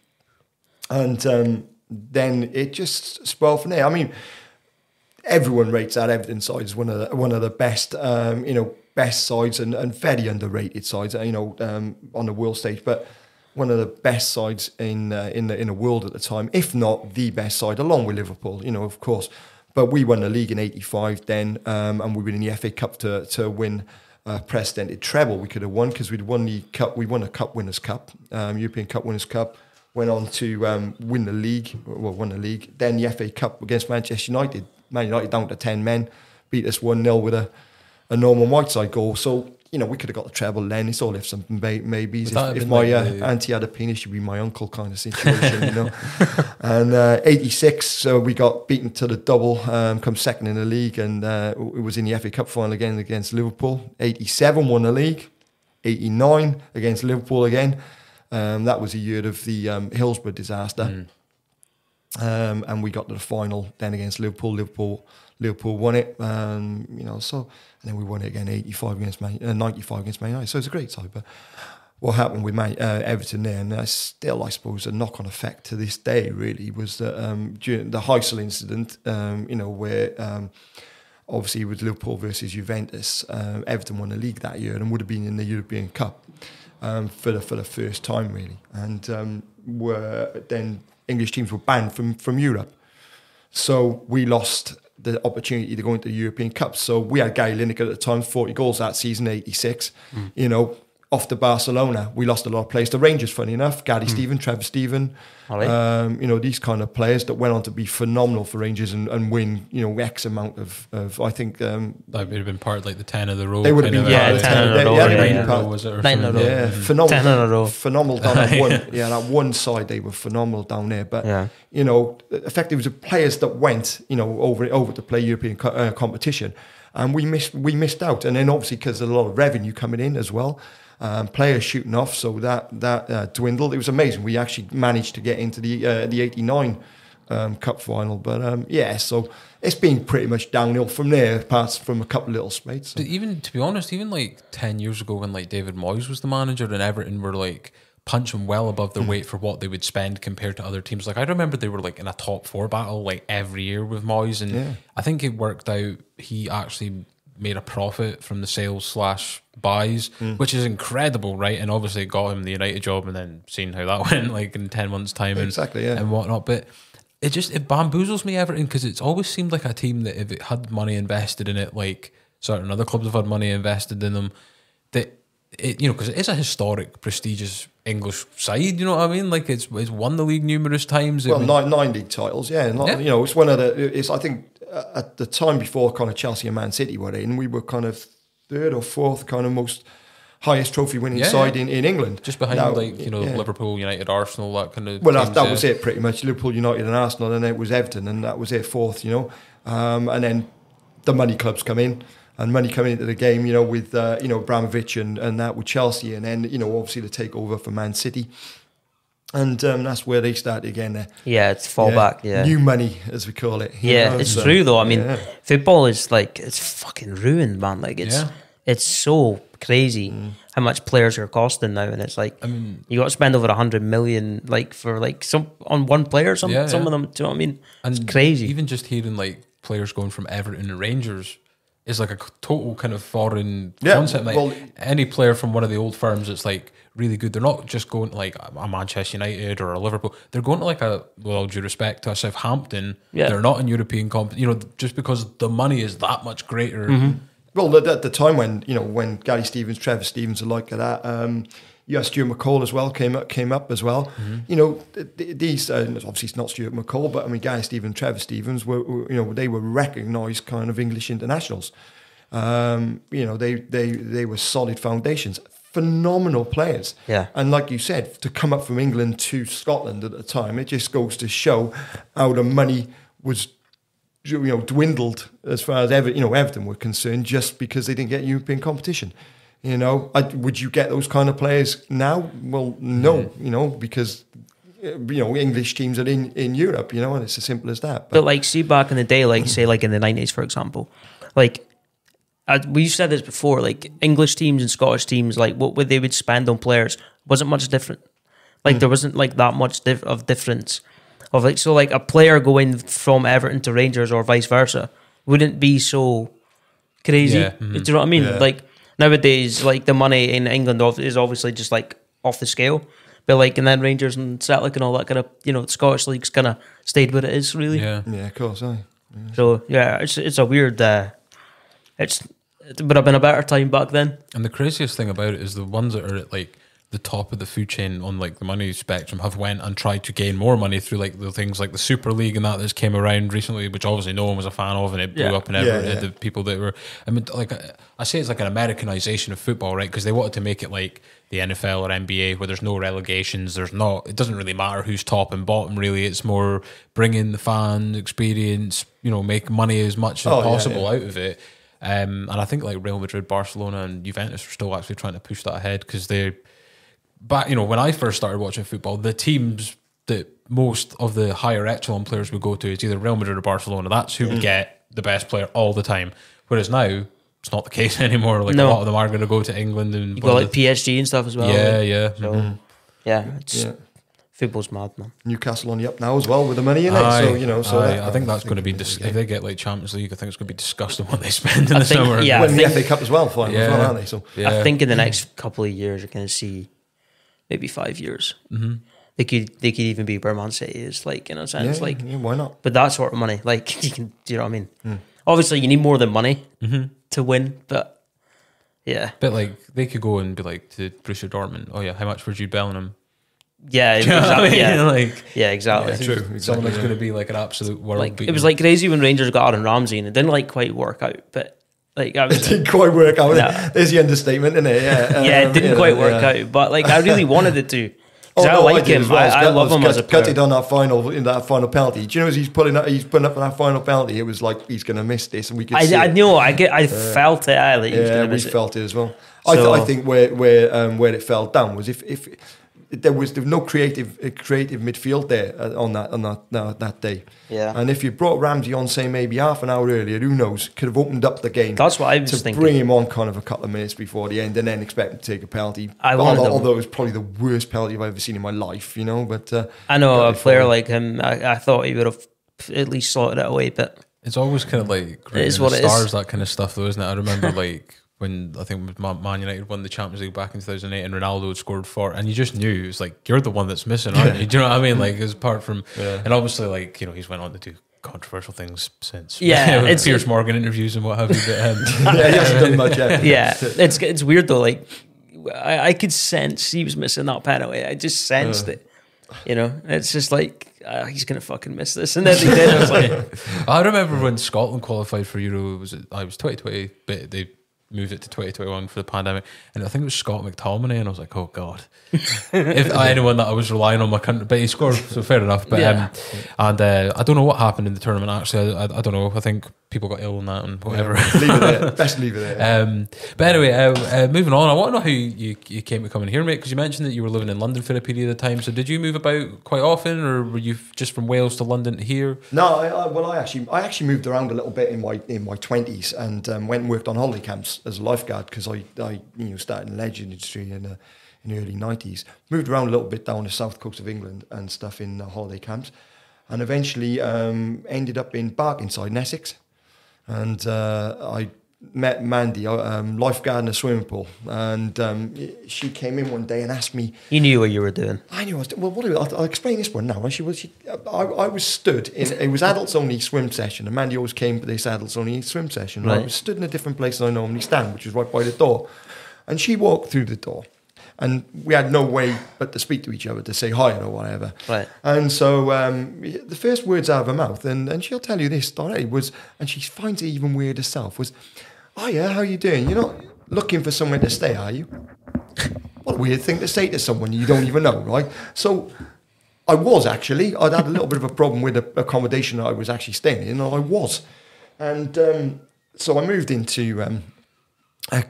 And then it just spiraled from there. I mean, everyone rates that Everton side as one of the best, best sides and very underrated sides, on the world stage. But one of the best sides in the world at the time, if not the best side, along with Liverpool, of course. But we won the league in '85 then, and we were in the FA Cup to win a precedented treble. We could have won because we'd won the cup. We won a Cup Winners' Cup, European Cup Winners' Cup. Went on to win the league. Well, won the league. Then the FA Cup against Manchester United. Man United down to 10 men, beat us 1-0 with a Norman Whiteside goal. So, we could have got the treble then. It's all ifs and maybes. If my auntie had a penis, she'd be my uncle kind of situation, And 86, so we got beaten to the double, come second in the league, and it was in the FA Cup final again against Liverpool. 87, won the league. 89, against Liverpool again. That was a year of the Hillsborough disaster. And we got to the final then against Liverpool. Liverpool won it, and then we won it again 95 against 95 against Man United. So it's a great side. But what happened with Everton there, and that's still, I suppose, a knock-on effect to this day. Really, was that during the Heysel incident, where obviously with Liverpool versus Juventus, Everton won the league that year and would have been in the European Cup for the first time, really, and then English teams were banned from Europe, so we lost the opportunity to go into the European Cup. So we had Gary Lineker at the time, 40 goals that season, 86. Off to Barcelona. We lost a lot of players. The Rangers, funny enough, Gary Stephen, Trevor Stephen, these kind of players that went on to be phenomenal for Rangers and win, X amount of I think... that would have been part of like the 10 in a row. They would have been, 10 in a row. 9 in a row, was it? Or 9 in a row. Yeah, phenomenal. 10 in a row. Phenomenal down that one. Yeah, that one side, they were phenomenal down there. But, effectively, it was the players that went, over to play European competition. And we missed out. And then obviously because there's a lot of revenue coming in as well. Players shooting off, so that dwindled. It was amazing. We actually managed to get into the 89 Cup final, but so it's been pretty much downhill from there, apart from a couple of little splits. So. Even to be honest, even like 10 years ago when like David Moyes was the manager and Everton were like punching well above their weight for what they would spend compared to other teams. Like I remember they were like in a top 4 battle like every year with Moyes, and I think it worked out. He actually made a profit from the sales / buys, which is incredible, right? And obviously got him the United job, and then seeing how that went like in 10 months time and whatnot. But it bamboozles me, Everton, because it's always seemed like a team that if it had money invested in it, like certain other clubs have had money invested in them, that it, because it is a historic, prestigious English side, you know what I mean? Like it's won the league numerous times. Well, 9 league titles, it's one of the, I think at the time before kind of Chelsea and Man City were in, we were kind of 3rd or 4th kind of most highest trophy winning side in England. Just behind Liverpool, United, Arsenal, that kind of Well, that was it pretty much. Liverpool, United and Arsenal, and then it was Everton, and that was it, 4th, and then the money clubs come in. And money coming into the game, with Abramovich and that with Chelsea, and then obviously the takeover for Man City, and that's where they started again. It's fallback. Yeah, new money as we call it. It's true though. I mean, football is like it's fucking ruined, man. Like it's so crazy how much players are costing now, and it's like you got to spend over 100 million some on one player. Some of them. Do you know what I mean? And it's crazy. Even just hearing like players going from Everton and Rangers is like a total kind of foreign concept. Like any player from one of the old firms that's like really good, they're not just going to like a Manchester United or a Liverpool. They're going to like with all due respect, to a Southampton. Yeah. They're not in European just because the money is that much greater. Mm-hmm. Well, at the time when Gary Stevens, Trevor Stevens are like that, Stuart McCall as well came up as well. Mm-hmm. These obviously it's not Stuart McCall, but I mean Gary Stevens, Trevor Stevens were they were recognised kind of English internationals. They were solid foundations, phenomenal players. Yeah, and like you said, to come up from England to Scotland at the time, it just goes to show how the money was dwindled as far as Everton were concerned, just because they didn't get European competition. Would you get those kind of players now? Well, no, because English teams are in Europe, and it's as simple as that. But like, see, back in the day, like say, like in the 90s, for example, like we've said this before, like English teams and Scottish teams, like what they would spend on players wasn't much different. Like there wasn't like that much of difference of like, so like a player going from Everton to Rangers or vice versa wouldn't be so crazy. Yeah. Mm-hmm. Do you know what I mean? Yeah. Like nowadays, like the money in England is obviously just like off the scale. But like, and then Rangers and Celtic and all that kind of, the Scottish league's kind of stayed what it is, really. Yeah, of course. Yeah. So yeah, it's a weird. It would have been a better time back then. And the craziest thing about it is the ones that are at like the top of the food chain on like the money spectrum have went and tried to gain more money through like the things like the Super League and that came around recently, which obviously no one was a fan of, and it blew up and the people that were, I mean, like I say it's like an Americanization of football, right? Because they wanted to make it like the NFL or NBA where there's no relegations, it doesn't really matter who's top and bottom really, it's more bring in the fan experience, make money as much as possible out of it. And I think like Real Madrid, Barcelona and Juventus are still actually trying to push that ahead because but when I first started watching football, the teams that most of the higher echelon players would go to is either Real Madrid or Barcelona. That's who would get the best player all the time. Whereas now, it's not the case anymore. Like No. a lot of them are going to go to England and You got like PSG and stuff as well. yeah, like, yeah. So yeah, it's Yeah. football's mad, man. Newcastle on the up now as well with the money in it. So you know, so I think that's going to be if they get like Champions League. I think it's going to be disgusting what they spend in the think- summer. yeah. winning I the think- FA Cup as well, final as well, aren't they? So yeah. I think in the next couple of years, you're going to see maybe 5 years. Mm-hmm. They could even be where Man City is, like in a sense, like. yeah, why not? But that sort of money, like you can, do you know what I mean? Obviously, you need more than money to win, but yeah, But like they could go and be like to Borussia Dortmund. Oh yeah, how much for Jude Bellingham? yeah, Do you know what I exactly, mean? yeah, Like yeah, exactly. Yeah, true. someone Exactly, that's yeah. going to be like an absolute world. Like beating. it was like crazy when Rangers got Aaron Ramsey, and it didn't like quite work out. But like I It was, didn't quite work out. No. There's the understatement, isn't it? Yeah, yeah, it didn't you know, quite work yeah. out. But like I really wanted it to. 'Cause I no, like did him. as well. I love him as a player. gutted on that final penalty. Do you know as he's putting up for that final penalty? It was like he's going to miss this, and we could see I it. knew. I felt it. Like, he was Yeah, gonna we miss it. felt it as well. So- I think where it fell down was if there was no creative midfield there on that day. Yeah. And if you brought Ramsey on, say maybe half an hour earlier, who knows, could have opened up the game. That's what I was to thinking. bring him on kind of a couple of minutes before the end, and then expect him to take a penalty. I wanted him. although it was probably the worst penalty I've ever seen in my life, you know. But I know a gutted for player him. like him. I thought he would have at least sorted it away, but it's always kind of like It is written in what the it is. stars, that kind of stuff, though, isn't it? I remember like when I think Man United won the Champions League back in 2008, and Ronaldo had scored 4, and you just knew it was like you're the one that's missing, aren't you? Do you know what I mean? Like, as apart from, and obviously, like he's went on to do controversial things since, Yeah, with it's- Piers Morgan interviews and what have you. But, yeah, he hasn't done much yet. yeah, it's weird though. Like I could sense he was missing that penalty. I just sensed it. You know, it's just like he's gonna fucking miss this, and then he did. I was like, I remember when Scotland qualified for Euro. Was 2020, but they moved it to 2021 for the pandemic, and I think it was Scott McTominay, and I was like, oh god, if anyone that I was relying on my country, but he scored, so fair enough. But Yeah. and I don't know what happened in the tournament. Actually, I don't know. I think people got ill and that and whatever. Leave it there. Best leave it there. But anyway, moving on. I want to know how you came to come in here, mate, because you mentioned that you were living in London for a period of time. So did you move about quite often, or were you just from Wales to London to here? No, I actually moved around a little bit in my 20s and went and worked on holiday camps as a lifeguard because I started in the leisure industry in the early 90s. Moved around a little bit down the south coast of England and stuff in holiday camps, and eventually ended up in Barkingside in Essex, and I met Mandy, lifeguard in a swimming pool, and she came in one day and asked me. you knew what you were doing. I knew I was. Well, I'll explain this one now. I was stood in. It was adults only swim session, and Mandy always came for this adults only swim session. And I Right. was stood in a different place than I normally stand, which is right by the door. And she walked through the door, and we had no way but to speak to each other, to say hi or whatever. Right. And so the first words out of her mouth, and she'll tell you this directly, was, and she finds it even weird herself, was, "Oh yeah, how you doing? You're not looking for somewhere to stay, are you?" What a weird thing to say to someone you don't even know, right? So I was actually. I'd had a little bit of a problem with the accommodation that I was actually staying in, and I was. And so I moved into...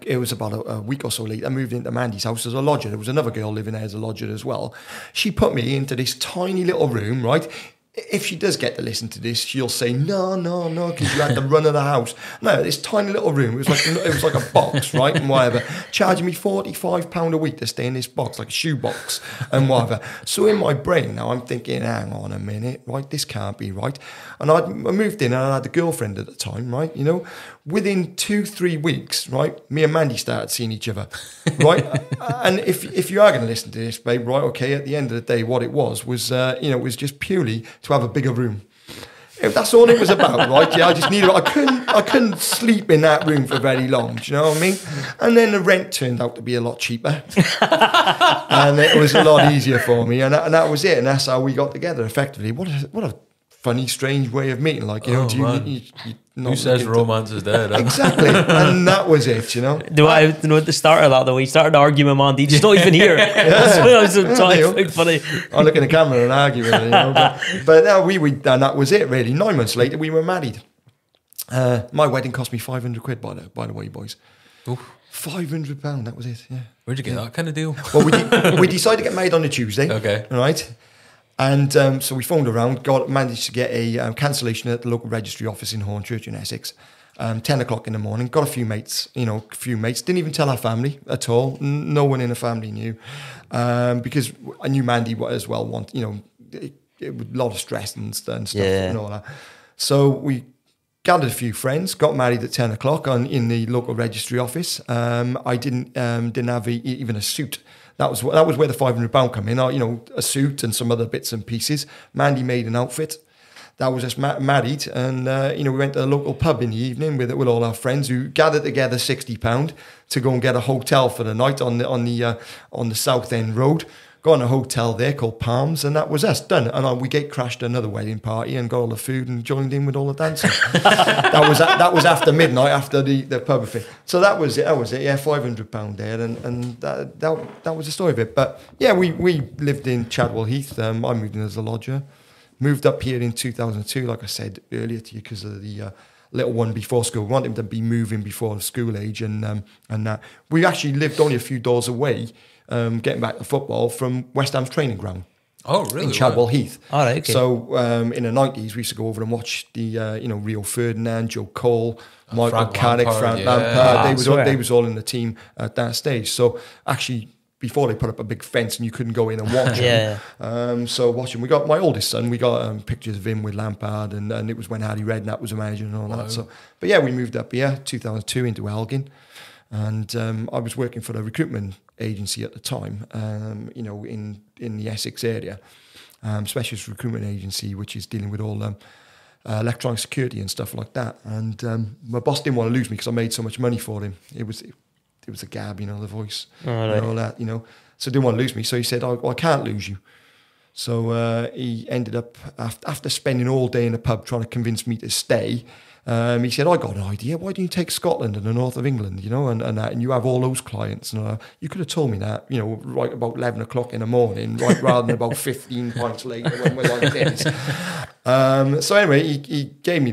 it was about a week or so later. I moved into Mandy's house as a lodger. There was another girl living there as a lodger as well. She put me into this tiny little room, right? If she does get to listen to this, she'll say, no, because you had the run of the house. No, this tiny little room, it was like a box, right, and whatever, charging me £45 a week to stay in this box, like a shoe box, and whatever. So in my brain now, I'm thinking, hang on a minute, right, this can't be right. And I moved in, and I had a girlfriend at the time, right, you know. Within 2-3 weeks, right, me and Mandy started seeing each other, right? And if you are going to listen to this, babe, right, okay, at the end of the day, what it was it was just purely to have a bigger room. That's all it was about, right? Yeah, I just needed. I couldn't sleep in that room for very long. Do you know what I mean? And then the rent turned out to be a lot cheaper, and it was a lot easier for me. And that was it. And that's how we got together. Effectively, what a funny, strange way of meeting. Like, you know, Who says romance is dead? Huh? Exactly, and that was it. You know. Do I know at the start of that though? We started arguing with Mandy. She's not even here. That's what I was so funny. I look in the camera and argue with her, you know. But no, and that was it. Really, 9 months later, we were married. My wedding cost me £500 by the way, boys. Oof. £500. That was it. Yeah. Where'd you get that kind of deal? Well, we decided to get married on a Tuesday. Okay. All right. And so we phoned around, managed to get a cancellation at the local registry office in Hornchurch in Essex. 10 o'clock in the morning, got a few mates, didn't even tell our family at all. No one in the family knew, because I knew Mandy as well. It was a lot of stress and stuff and all that. So we gathered a few friends, got married at 10 o'clock in the local registry office. I didn't have even a suit. That was where the £500 come in. A suit and some other bits and pieces. Mandy made an outfit. That was us married, and we went to a local pub in the evening with all our friends who gathered together £60 to go and get a hotel for the night on the South End Road. Got in a hotel there called Palms, and that was us done. And we crashed another wedding party and got all the food and joined in with all the dancing. that was after midnight, after the pub affair. So that was it. Yeah, £500 there, and that was the story of it. But yeah, we lived in Chadwell Heath. I moved in as a lodger. Moved up here in 2002, like I said earlier to you, because of the little one before school. We wanted him to be moving before school age, and that. We actually lived only a few doors away, getting back to football, from West Ham's training ground. Oh, really? In Chadwell Heath. All right, okay. So in the 90s, we used to go over and watch the Rio Ferdinand, Joe Cole, Michael Carrick, Frank Lampard. They was all in the team at that stage. So actually, before they put up a big fence and you couldn't go in and watch him. So watching, we got my oldest son, we got pictures of him with Lampard, and it was when Harry Redknapp was a manager and all that. So, but yeah, we moved up here 2002 into Elgin, and I was working for the recruitment agency at the time, in the Essex area, specialist recruitment agency, which is dealing with all electronic security and stuff like that. And my boss didn't want to lose me because I made so much money for him. It was a gab, the voice, and all that, So didn't want to lose me. So he said, I can't lose you. So he ended up, after spending all day in the pub trying to convince me to stay, he said, I got an idea. Why don't you take Scotland and the north of England, and you have all those clients. And you could have told me that, right about 11 o'clock in the morning, right, rather than about 15 pints later when we're like this. So anyway, he gave me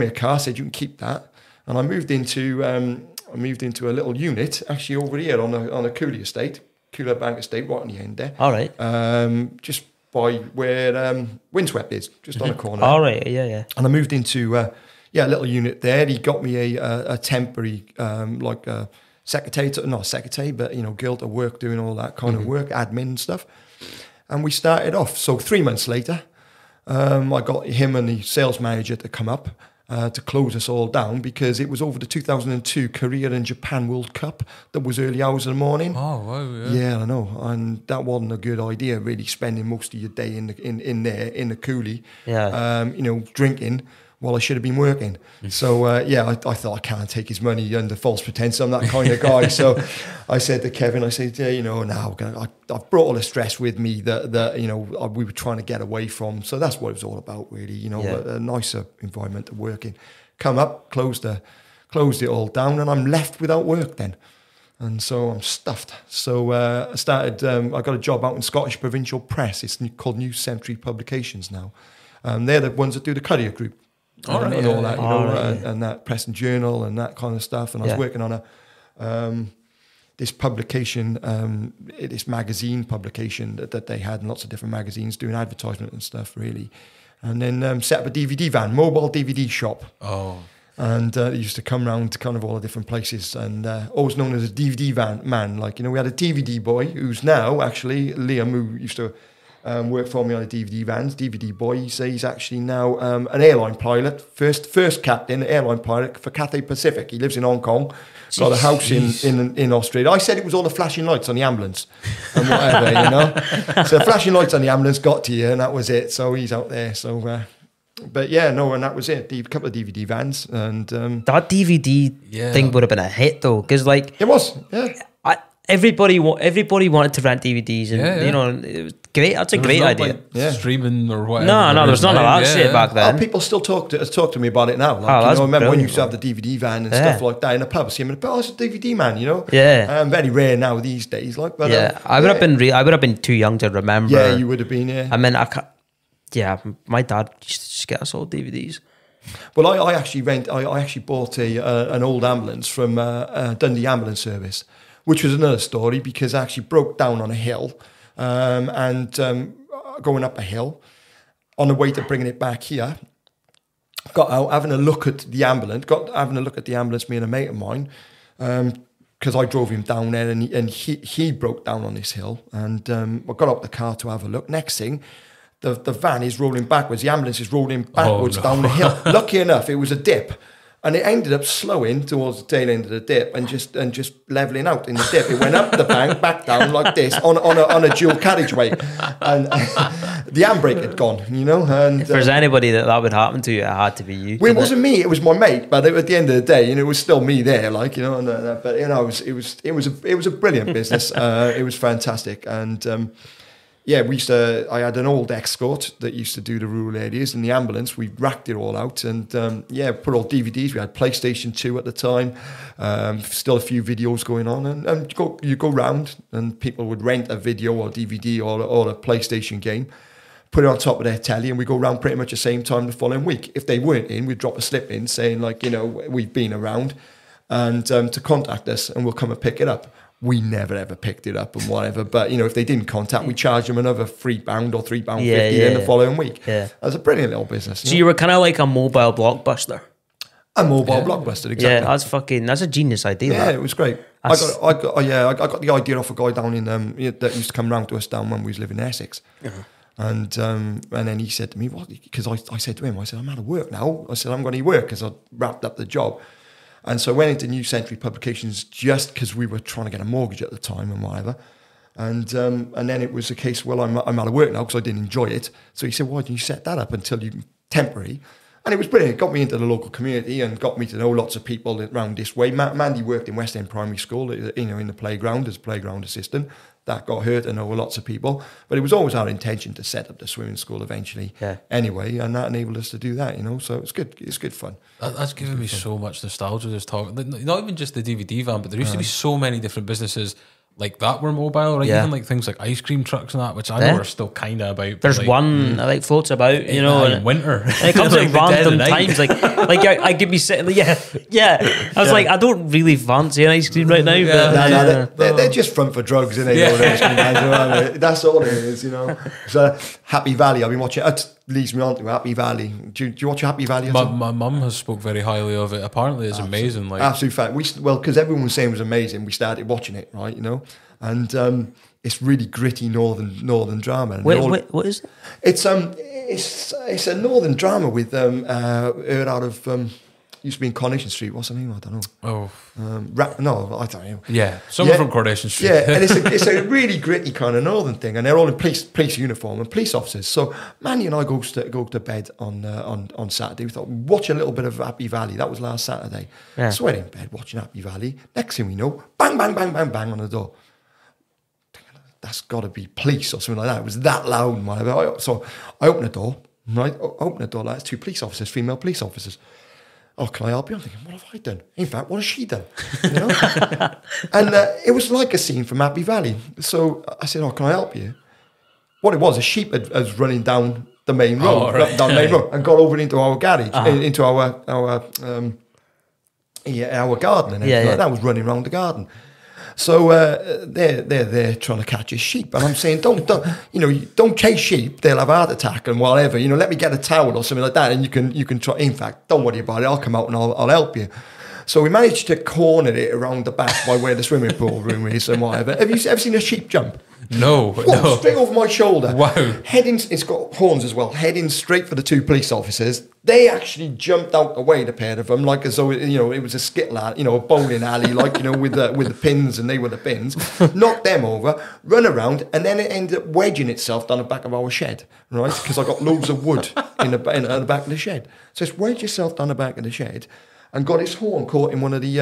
a car, said, you can keep that. And I moved into a little unit, actually over here on a Cooley estate, Cooler Bank estate, right on the end there. All right. Just by where Windswept is, just on a corner. All right, yeah. And I moved into a little unit there. He got me a temporary, secretary, not secretary, but girl to work, doing all that kind of work, admin and stuff. And we started off. So 3 months later, I got him and the sales manager to come up. To close us all down, because it was over the 2002 Korea and Japan World Cup that was early hours in the morning. Oh, wow, yeah, I know, and that wasn't a good idea. Really, spending most of your day in the coolie, drinking, while I should have been working. So I thought, I can't take his money under false pretense. I'm that kind of guy. So I said to Kevin, I've brought all the stress with me that we were trying to get away from. So that's what it was all about, really. A nicer environment to work in. Come up, closed it all down, and I'm left without work then. And so I'm stuffed. So I started. I got a job out in Scottish Provincial Press. It's called New Century Publications now. They're the ones that do the Courier Group. And all that, and that Press and Journal and that kind of stuff. And I was working on this publication, this magazine publication that they had, and lots of different magazines doing advertisement and stuff, really. And then set up a DVD van, mobile DVD shop. Oh. And he used to come round to kind of all the different places, and always known as a DVD van man. We had a DVD boy who's now actually Liam, who used to work for me on the DVD vans. DVD boy, he's actually now an airline pilot, first captain, airline pilot for Cathay Pacific. He lives in Hong Kong, got a house in Australia. I said it was all the flashing lights on the ambulance and whatever, So the flashing lights on the ambulance got to you, and that was it. So he's out there. So, and that was it. A couple of DVD vans, and that DVD thing would have been a hit though, because it was, yeah. Everybody wanted to rent DVDs, and it was great. That's a great idea. Streaming or whatever. No, there was none of that shit back then. People still talk to me about it now. I remember when you used to have the DVD van and stuff like that in a pub. I see him in a pub. Oh, it's a DVD man, Yeah. Very rare now these days. I would have been too young to remember. Yeah, you would have been. Yeah. I mean, my dad used to just get us all DVDs. Well, I actually bought an old ambulance from Dundee Ambulance Service, which was another story, because I actually broke down on a hill and going up a hill on the way to bringing it back here. got out having a look at the ambulance. Me and a mate of mine, because I drove him down there, and he broke down on this hill, and I got out the car to have a look. Next thing, the van is rolling backwards. The ambulance is rolling backwards down the hill. Lucky enough, it was a dip. And it ended up slowing towards the tail end of the dip and just levelling out in the dip. It went up the bank, back down like this on a dual carriageway, and the handbrake had gone. And if there's anybody that would happen to, it had to be you. Well, it wasn't me; it was my mate. But at the end of the day, it was still me there. But it was a brilliant business. It was fantastic, and. Yeah, I had an old Escort that used to do the rural areas, and the ambulance, we racked it all out, and put all DVDs. We had PlayStation 2 at the time, still a few videos going on, and you go round, and people would rent a video or DVD or a PlayStation game, put it on top of their telly, and we go round pretty much the same time the following week. If they weren't in, we'd drop a slip in saying, we've been around, and to contact us, and we'll come and pick it up. We never ever picked it up and whatever, but if they didn't contact, we charged them another £3 or £3.50 in the following week. Yeah, that was a brilliant little business. So you were kind of like a mobile blockbuster. A mobile blockbuster, exactly. Yeah, that's a genius idea. Yeah, it was great. I got the idea off a guy down in that used to come round to us down when we was living in Essex, and then he said to me, "What?" Because I said to him, I said, "I'm out of work now." I said, "I'm going to work because I wrapped up the job." And so I went into New Century Publications just because we were trying to get a mortgage at the time and whatever. And then it was a case, well, I'm out of work now because I didn't enjoy it. So he said, why didn't you set that up until you temporary? And it was brilliant. It got me into the local community and got me to know lots of people around this way. Mandy worked in West End Primary School, in the playground as playground assistant. That got her to know lots of people. But it was always our intention to set up the swimming school eventually anyway, and that enabled us to do that, So it's good. It's good fun. That's given me so much nostalgia, this talk. Not even just the DVD van, but there used to be so many different businesses like that were mobile, right? Even like things like ice cream trucks and that, which I know are still kind of about. There's one that floats about, in winter. And it comes at random times, like I could be sitting, I was like, I don't really fancy an ice cream right now. But they're just front for drugs, isn't they? That's all it is, So Happy Valley, I've been watching. That leads me on to Happy Valley. Do you watch Happy Valley? My mum has spoke very highly of it. Apparently, it's amazing. Like absolute fact. Because everyone was saying it was amazing, we started watching it, right? And it's really gritty northern drama. Wait, what is it? It's a northern drama with heard out of used to be in Coronation Street. What's her name? I don't know. Oh, no, I don't know. Yeah, someone from Coronation Street. Yeah, and it's a really gritty kind of northern thing, and they're all in police uniform and police officers. So Manny and I go to bed on Saturday. We thought watch a little bit of Happy Valley. That was last Saturday. Yeah. So we're in bed watching Happy Valley. Next thing we know, bang, bang, bang, bang, bang on the door. That's got to be police or something like that. It was that loud and whatever. So I open the door. Right, open the door. That's two police officers, female police officers. Oh, can I help you? I'm thinking, what have I done? In fact, what has she done? And it was like a scene from Happy Valley. So I said, oh, can I help you? What it was, a sheep was running down the main road, and got over into our garage, into our garden and everything like that. Was running around the garden. So they're trying to catch a sheep, and I'm saying, don't chase sheep. They'll have a heart attack and whatever. Let me get a towel or something like that, and you can try. In fact, don't worry about it. I'll come out and I'll help you. So we managed to corner it around the back by where the swimming pool room is and whatever. Have you ever seen a sheep jump? No. Straight over my shoulder. Wow. It's got horns as well. Heading straight for the two police officers. They actually jumped out the way, the pair of them, like as though it was a skittle alley, a bowling alley, like with the pins, and they were the pins. Knocked them over, run around, and then it ended up wedging itself down the back of our shed, right? Because I got loads of wood in the back of the shed. So it's wedged itself down the back of the shed, and got its horn caught in one of the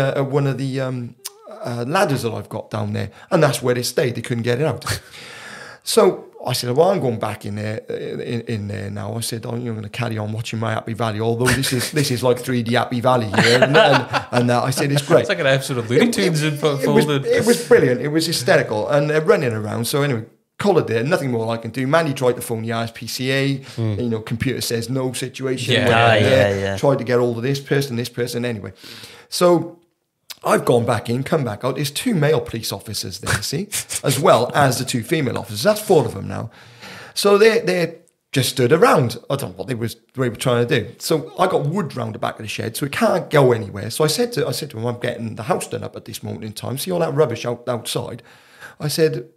ladders that I've got down there, and that's where it stayed. They couldn't get it out. So I said, well, I'm going back in there now. I said, I'm going to carry on watching my Happy Valley, although this is like 3D Happy Valley here. And I said, it's great. It's like an episode of Looney Tunes folded. It was brilliant. It was hysterical. And they're running around. So anyway, collared there, nothing more I can do. Mandy tried to phone the RSPCA, computer says no situation. Tried to get hold of this person. Anyway, so I've gone back in, come back out. There's two male police officers there, see, as well as the two female officers. That's 4 of them now. So they're just stood around. I don't know what they were trying to do. So I got wood round the back of the shed, so it can't go anywhere. So I said to him, I'm getting the house done up at this moment in time. See all that rubbish outside? I said,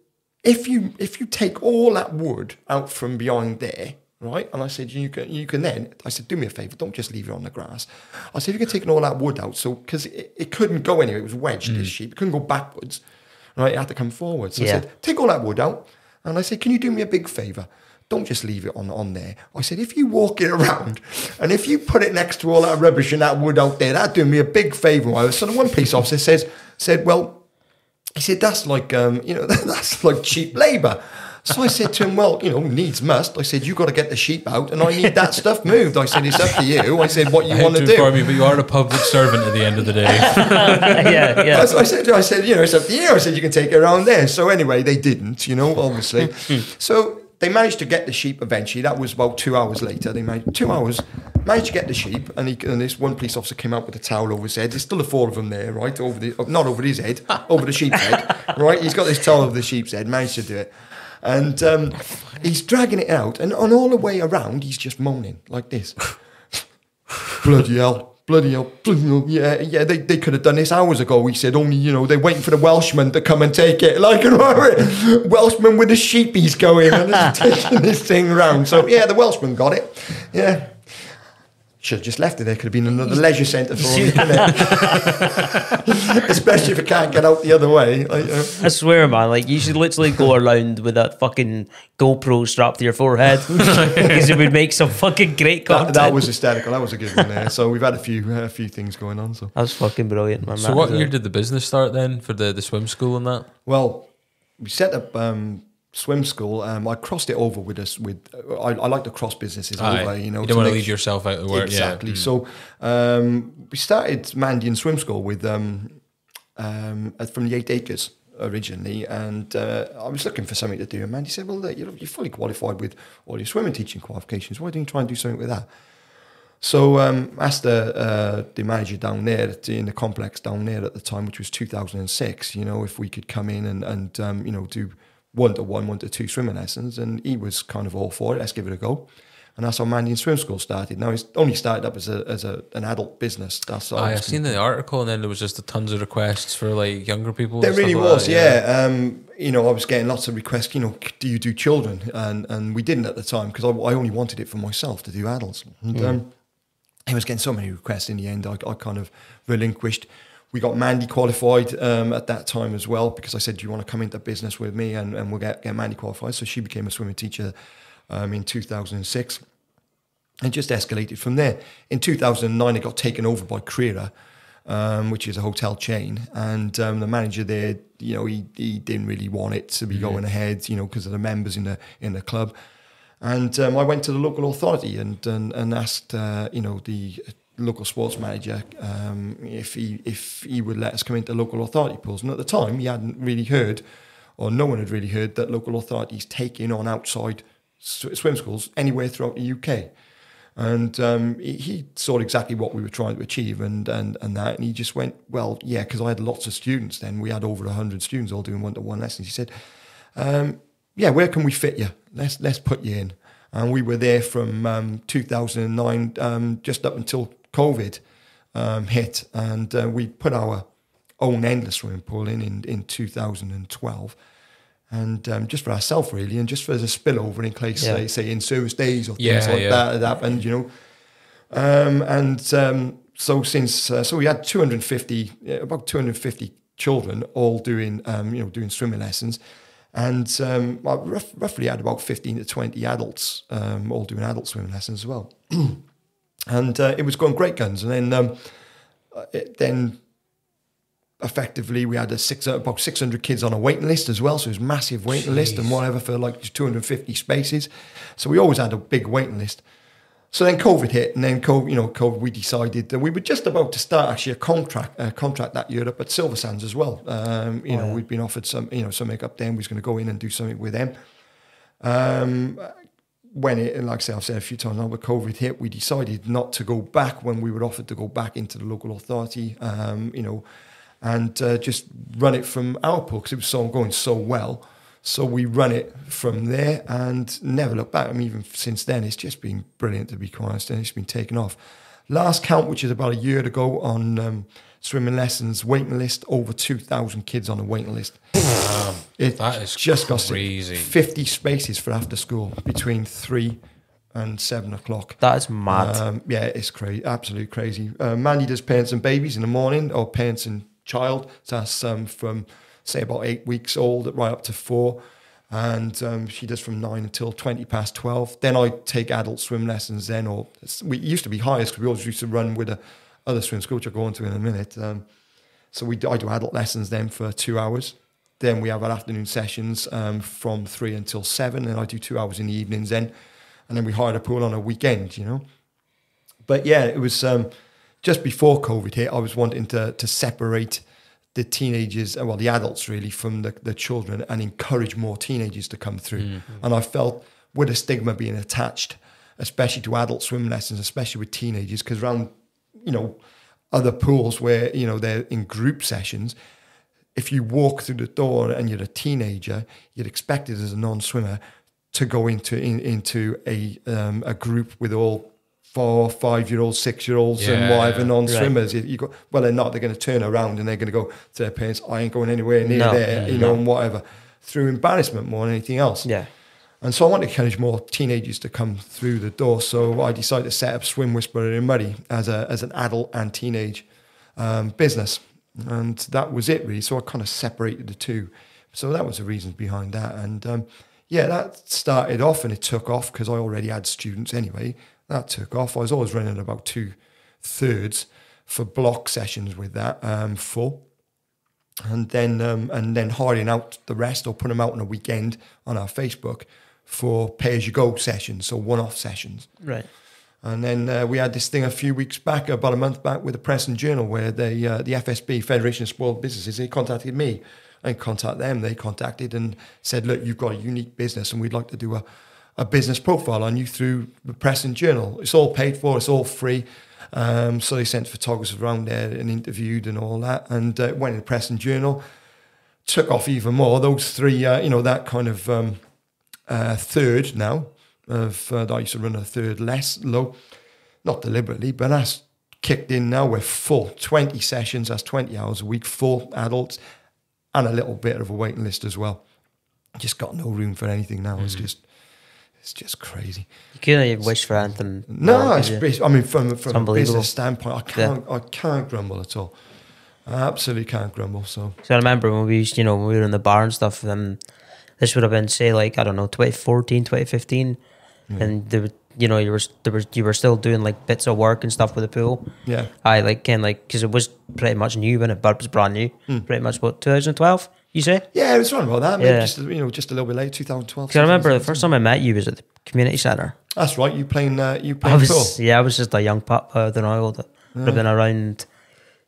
if you take all that wood out from behind there, right? And I said, you can then, I said, do me a favour, don't just leave it on the grass. I said, if you can take all that wood out, so, because it couldn't go anywhere, it was wedged, this sheep, it couldn't go backwards, right? It had to come forward. So I said, take all that wood out. And I said, can you do me a big favour? Don't just leave it on there. I said, if you walk it around and if you put it next to all that rubbish and that wood out there, that'd do me a big favour. So the one police officer said, well, he said, that's like, that's like cheap labour. So I said to him, well, needs must. I said, you got to get the sheep out and I need that stuff moved. I said, it's up to you. I said, what you want to do. Me, but you are a public servant at the end of the day. yeah. I said, it's up to you. I said, you can take it around there. So anyway, they didn't, obviously. So they managed to get the sheep eventually. That was about 2 hours later. They managed to get the sheep, and this one police officer came out with a towel over his head. There's still the 4 of them there, right? Not over his head, over the sheep's head, right? He's got this towel over the sheep's head, managed to do it. And he's dragging it out, and on all the way around, he's just moaning like this. Bloody hell. Yeah, they could have done this hours ago. He said, only, they're waiting for the Welshman to come and take it. Like, Welshman with the sheepies going and taking this thing round. So, yeah, the Welshman got it. Yeah. Should have just left it there. Could have been another leisure centre for him, couldn't it? Especially if it can't get out the other way. I swear, man, like, you should literally go around with that fucking GoPro strapped to your forehead because it would make some fucking great content. That was hysterical. That was a good one there. So we've had a few things going on. So that was fucking brilliant, man. So what year did the business start then for the swim school and that? Well, we set up swim school. I crossed it over with us. I like to cross businesses over. You don't want to leave yourself out of work. Exactly. So we started Mandy Swim School with from the 8 Acres originally, and I was looking for something to do. And Mandy said, "Well, you're fully qualified with all your swimming teaching qualifications. Why don't you try and do something with that?" So asked the manager down there in the complex down there at the time, which was 2006. If we could come in and do 1-to-1, 1-to-2 swimming lessons, and he was kind of all for it. Let's give it a go, and that's how Mandy Swim School started. Now it's only started up as an adult business. That's all. I've seen the article, and then there was just tons of requests for like younger people. There really was, yeah. I was getting lots of requests. Do you do children? And we didn't at the time because I only wanted it for myself to do adults. And I was getting so many requests. In the end, I kind of relinquished. We got Mandy qualified at that time as well because I said, do you want to come into business with me and we'll get Mandy qualified. So she became a swimming teacher in 2006 and just escalated from there. In 2009, it got taken over by Creera, which is a hotel chain. And the manager there, he didn't really want it to be going ahead, because of the members in the club. And I went to the local authority and asked, the local sports manager if he would let us come into local authority pools. And at the time, he hadn't really heard, or no one had really heard, that local authorities taking on outside swim schools anywhere throughout the UK. And he saw exactly what we were trying to achieve and that, and he just went, well, yeah, because I had lots of students then. We had over 100 students all doing 1-to-1 lessons. He said, yeah, where can we fit you? Let's put you in. And we were there from 2009 just up until COVID hit, and we put our own endless swimming pool in 2012, and just for ourselves really, and just for as a spillover in case say in service days or things like that had happened, so since so we had about 250 children all doing doing swimming lessons. And roughly had about 15 to 20 adults all doing adult swimming lessons as well. And it was going great guns. And then effectively we had about 600 kids on a waiting list as well. So it was a massive waiting list and whatever for like 250 spaces. So we always had a big waiting list. So then COVID hit, and then COVID, we decided that we were just about to start actually a contract that year up at Silver Sands as well. We'd been offered something up there, and we was going to go in and do something with them. When it, like I say, I've said a few times now, when COVID hit, we decided not to go back when we were offered to go back into the local authority, and just run it from our pool because it was going so well. So we run it from there and never look back. I mean, even since then, it's just been brilliant, to be quite honest, and it's been taken off. Last count, which is about a year ago, on swimming lessons, waiting list, over 2,000 kids on the waiting list. That is just crazy. got 50 spaces for after school between 3 and 7 o'clock. That is mad. Yeah, it's crazy, absolute crazy. Mandy does parents and babies in the morning, or parents and child. So that's from, say, about 8 weeks old right up to 4. And she does from 9 until 20 past 12. Then I take adult swim lessons then, or we used to be highest because we always used to run with a other swim school, which I'll go into in a minute. So I do adult lessons then for 2 hours. Then we have our afternoon sessions from 3 until 7, and I do 2 hours in the evenings then. And then we hired a pool on a weekend, you know. But yeah, it was just before COVID hit, I was wanting to separate the teenagers, well, the adults really, from the children, and encourage more teenagers to come through. Mm-hmm. And I felt with a stigma being attached, especially to adult swim lessons, especially with teenagers, because around, you know, other pools where, you know, they're in group sessions, if you walk through the door and you're a teenager, you're expected as a non-swimmer to go into a group with all 4, 5-year-olds, 6-year-olds, and whatever non-swimmers. Right. You go, well, they're not. They're going to turn around and they're going to go to their parents, I ain't going anywhere near there, you know, and whatever, through embarrassment more than anything else. Yeah. And so I want to encourage more teenagers to come through the door. So I decided to set up Swim Whisperer in Murray as an adult and teenage business. And that was it, really. So I kind of separated the two. So that was the reasons behind that. And yeah, that started off and it took off because I already had students anyway. That took off. I was always running about 2/3 for block sessions with that, full. And then hiring out the rest or putting them out on a weekend on our Facebook for pay-as-you-go sessions, so one-off sessions. Right. And then we had this thing a few weeks back, about a month back, with the Press and Journal, where the FSB, Federation of Spoiled Businesses, they contacted me. I didn't contact them. They contacted and said, look, you've got a unique business and we'd like to do a business profile on you through the Press and Journal. It's all paid for. It's all free. So they sent photographers around there and interviewed and all that. And it went in the Press and Journal. Took off even more. Those three, that kind of third now of I used to run a third less low, not deliberately, but that's kicked in now. We're full 20 sessions. That's 20 hours a week, full adults, and a little bit of a waiting list as well. Just got no room for anything now. It's just crazy. You couldn't even wish for anything. No, I mean, from a business standpoint, I can't grumble at all. I absolutely can't grumble. So I remember when we used, when we were in the bar and stuff, this would have been, say, like, I don't know, 2014, 2015, and there, you were still doing like bits of work and stuff with the pool. Yeah, because it was pretty much new when it was brand new. Pretty much what, 2012? You say? Yeah, it was around about that. Maybe just a little bit late, 2012. Because I remember the first time I met you was at the community centre. That's right. You playing pool? Yeah, I was just a young pup. I don't know. Would have been around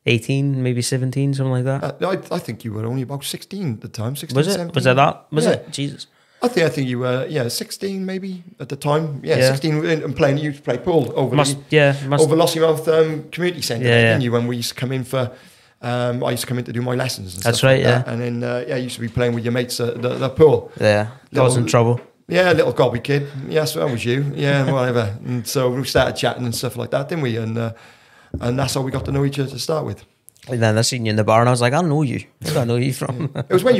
18, maybe 17, something like that. I think you were only about 16 at the time. 16, was it? 17. Was it that? Was it? Jesus. I think you were 16 maybe at the time. Yeah. 16 and playing. You used to play pool over Lossiemouth Community Centre, didn't you? When we used to come in for. I used to come in to do my lessons and stuff. That's right, like that. And then I used to be playing with your mates at the pool. Yeah, I was in trouble. Yeah, little gobby kid. Yes, that was you. Yeah, whatever. And so we started chatting and stuff like that, didn't we? And that's how we got to know each other to start with. And then I seen you in the bar and I was like, I know you. Where do I know you from? It was when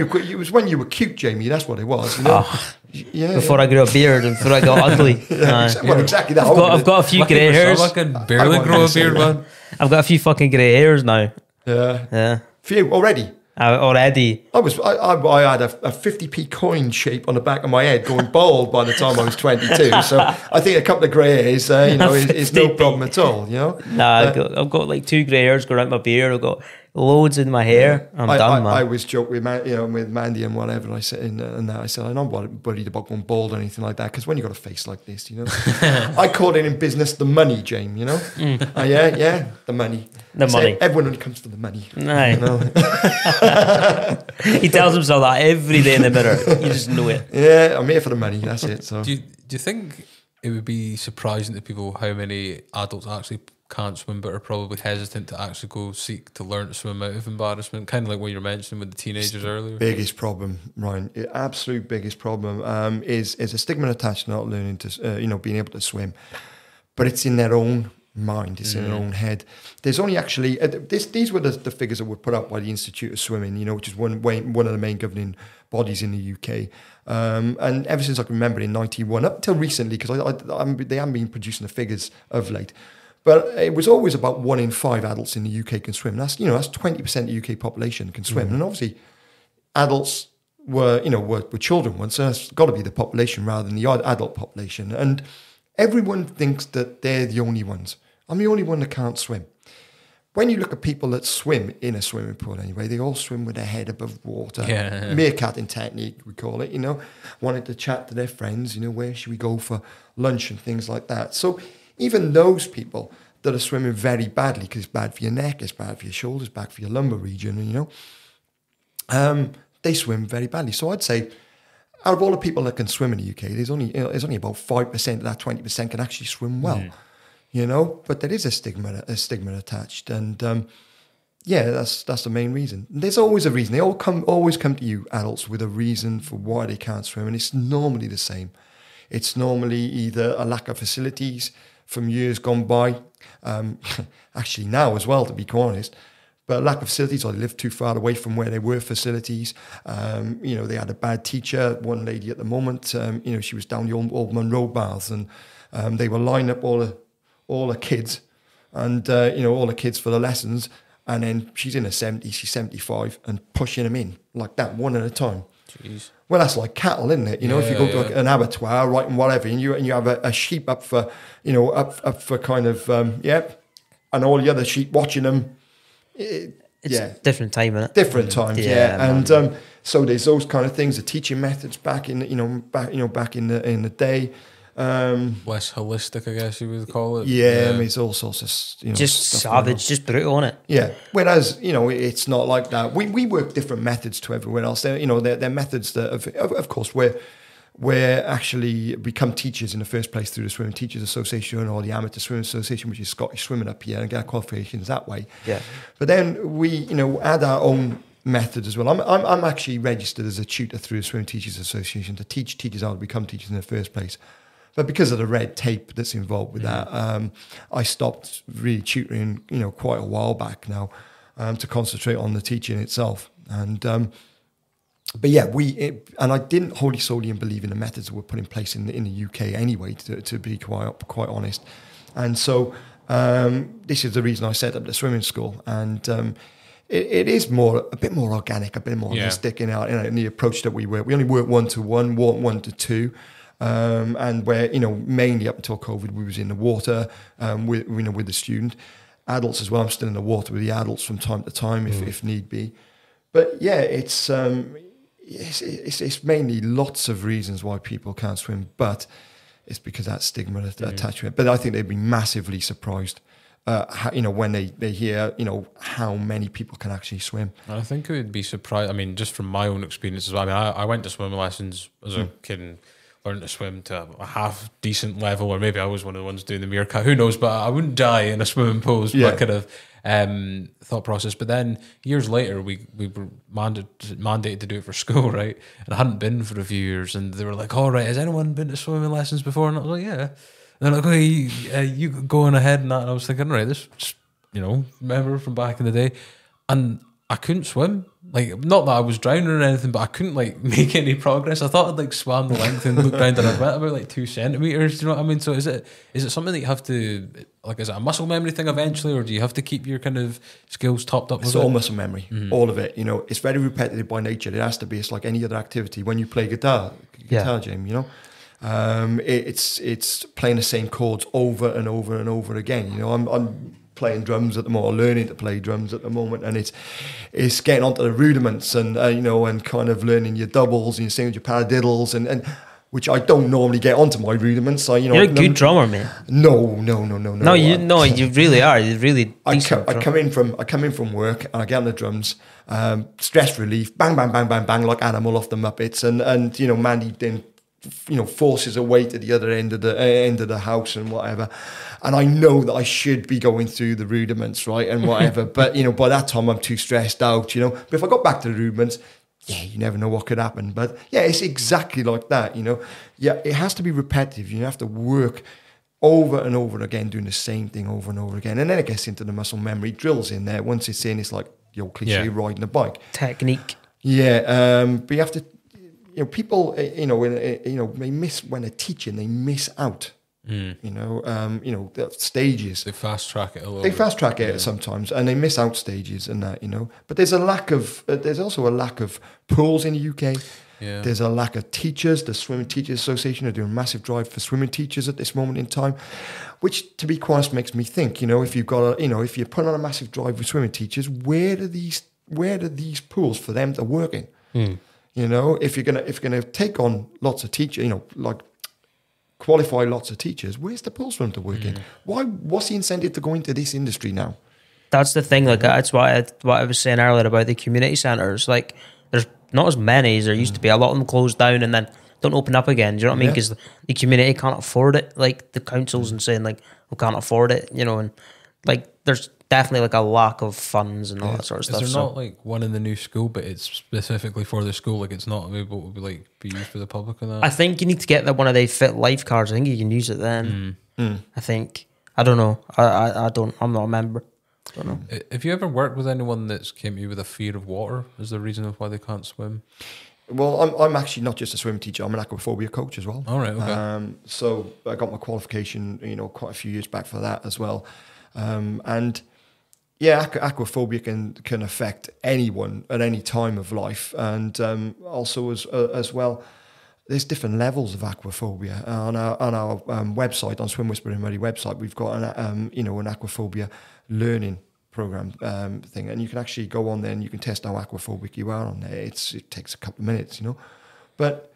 you were cute, Jamie. That's what it was. You know? Before I grew a beard and before I got ugly. Exactly that. I've got a few grey hairs. I can barely grow a beard, man. I've got a few fucking grey hairs now. Yeah. Few already. Already. I had a 50p coin shape on the back of my head going bald by the time I was 22. So I think a couple of grey hairs, is no problem at all. Nah, I've got like 2 grey hairs going out my beard. I've got loads in my hair. I'm done, man. I was joking with Mandy and whatever. And I said, I'm not worried about going bald or anything like that. Because when you got a face like this, I called it in business the money, Jane. Yeah, the money. The money. Everyone only comes for the money. No. He tells himself that every day in the mirror. You just know it. Yeah, I'm here for the money. That's it. So do you think it would be surprising to people how many adults actually can't swim but are probably hesitant to actually go seek to learn to swim out of embarrassment, kind of like what you were mentioning with the teenagers earlier. Biggest problem, Ryan, absolute biggest problem is a stigma attached to not learning to, being able to swim. But it's in their own mind, it's in their own head. There's only actually, these were the figures that were put up by the Institute of Swimming, which is one of the main governing bodies in the UK. And ever since I can remember in 91, up till recently, because they haven't been producing the figures of late, but it was always about 1 in 5 adults in the UK can swim. That's 20% of the UK population can swim. And obviously adults were children once, so it's got to be the population rather than the adult population. And everyone thinks that they're the only ones. I'm the only one that can't swim. When you look at people that swim in a swimming pool anyway, they all swim with their head above water. Yeah. Meerkatting technique, we call it, wanting to chat to their friends, where should we go for lunch and things like that. So even those people that are swimming very badly, because it's bad for your neck, it's bad for your shoulders, bad for your lumbar region, they swim very badly. So I'd say out of all the people that can swim in the UK, there's only about 5% of that 20% can actually swim well. But there is a stigma attached, and that's the main reason. There's always a reason. They always come to you, adults, with a reason for why they can't swim, and it's normally the same. It's normally either a lack of facilities from years gone by, actually now as well, to be quite honest, but a lack of facilities, or they live too far away from where there were facilities. They had a bad teacher. One lady at the moment, she was down the old Monroe Baths, and they were lining up all the kids, and all the kids for the lessons, and then she's in her 70s, she's 75, and pushing them in like that, one at a time. Jeez. Well, that's like cattle, isn't it? If you go to an abattoir, right, and whatever, and you have a sheep up for, up for kind of, and all the other sheep watching them. It's different time, isn't it? Different times, and so there's those kind of things. The teaching methods back in, back in the day. Less holistic, I guess you would call it. Yeah, I mean, it's all sorts of just savage, just brutal on it. Yeah. Whereas it's not like that. We work different methods to everywhere else. They're methods that of course we're actually become teachers in the first place through the Swimming Teachers Association or the Amateur Swimming Association, which is Scottish Swimming up here, and get our qualifications that way. Yeah. But then we add our own method as well. I'm actually registered as a tutor through the Swimming Teachers Association to teach teachers how to become teachers in the first place. But because of the red tape that's involved with that, I stopped really tutoring, quite a while back now, to concentrate on the teaching itself. And but yeah, and I didn't wholly solely believe in the methods that were put in place in the UK anyway, to be quite honest. And so this is the reason I set up the swimming school, and it is a bit more organic, a bit more holistic in the approach that we work. We only work 1-to-1, 1-to-2. And where, mainly up until COVID, we was in the water with the student. Adults as well, I'm still in the water with the adults from time to time if need be. But yeah, it's mainly lots of reasons why people can't swim, but it's because that stigma attached to it. But I think they'd be massively surprised, when they hear, how many people can actually swim. I think it would be surprised. I mean, just from my own experience as well. I mean, I went to swimming lessons as a kid and learned to swim to a half decent level, or maybe I was one of the ones doing the meerkat. Who knows? But I wouldn't die in a swimming pool. Was my kind of thought process. But then years later, we were mandated to do it for school, right? And I hadn't been for a few years, and they were like, "All right, has anyone been to swimming lessons before?" And I was like, "Yeah." And they're like, "Okay, you go on ahead," and that. And I was thinking, right, this, remember from back in the day, and I couldn't swim. Like, not that I was drowning or anything, but I couldn't make any progress. I thought I'd swam the length and looked around and I'd went about 2 centimeters. Do you know what I mean? So is it something that you have to, is it a muscle memory thing eventually, or do you have to keep your kind of skills topped up with it? It's all muscle memory, all of it. It's very repetitive by nature. It has to be. It's like any other activity. When you play guitar, Jim, it's playing the same chords over and over and over again. I'm playing drums at the moment, learning to play drums at the moment, and it's getting onto the rudiments and and kind of learning your doubles and your singles, your paradiddles, and which I don't normally get onto my rudiments. You're a good drummer, man. No. You really are. You're really. I come in from work and I get on the drums, stress relief, bang, bang, bang, bang, bang, like Animal off the Muppets, and Mandy then forces away to the other end of the house and whatever. And I know that I should be going through the rudiments, right, and whatever. But by that time I'm too stressed out, But if I got back to the rudiments, you never know what could happen. But it's exactly like that, Yeah, it has to be repetitive. You have to work over and over again, doing the same thing over and over again, and then it gets into the muscle memory, drills in there. Once it's in, it's like the old cliche riding a bike. Technique. Yeah, but you have to. People, they miss when they're teaching. They miss out. The stages. They fast track it a little. They fast track it sometimes, and they miss out stages and that. But there's also a lack of pools in the UK. Yeah. There's a lack of teachers. The Swimming Teachers Association are doing a massive drive for swimming teachers at this moment in time, which, to be quite honest, makes me think. If you've got if you put on a massive drive with swimming teachers, where do these pools for them to work in? If you're gonna take on lots of teachers, like qualify lots of teachers, where's the pools for them to work in? What's the incentive to go into this industry now? That's the thing. Like that's what I was saying earlier about the community centres. Like there's not as many as there used to be. A lot of them close down and then don't open up again. Do you know what I mean? Because the community can't afford it. Like the councils and saying like we can't afford it. And like there's definitely like a lack of funds and all that sort of stuff. Is there not like one in the new school, but it's specifically for the school? Like it's not able to be used for the public and that. I think you need to get one of the Fit Life cards. I think you can use it then. I think. I don't know. I don't. I'm not a member. I don't know. Have you ever worked with anyone that's came to you with a fear of water as the reason of why they can't swim? Well, I'm actually not just a swim teacher. I'm an aquaphobia coach as well. All right. Okay. So I got my qualification, quite a few years back for that as well, and. Yeah, aquaphobia can affect anyone at any time of life, and also as well, there's different levels of aquaphobia. On our website, on Swim Whisperer and Muddy website, we've got an aquaphobia learning program thing, and you can actually go on there and you can test how aquaphobic you are on there. It takes a couple of minutes, but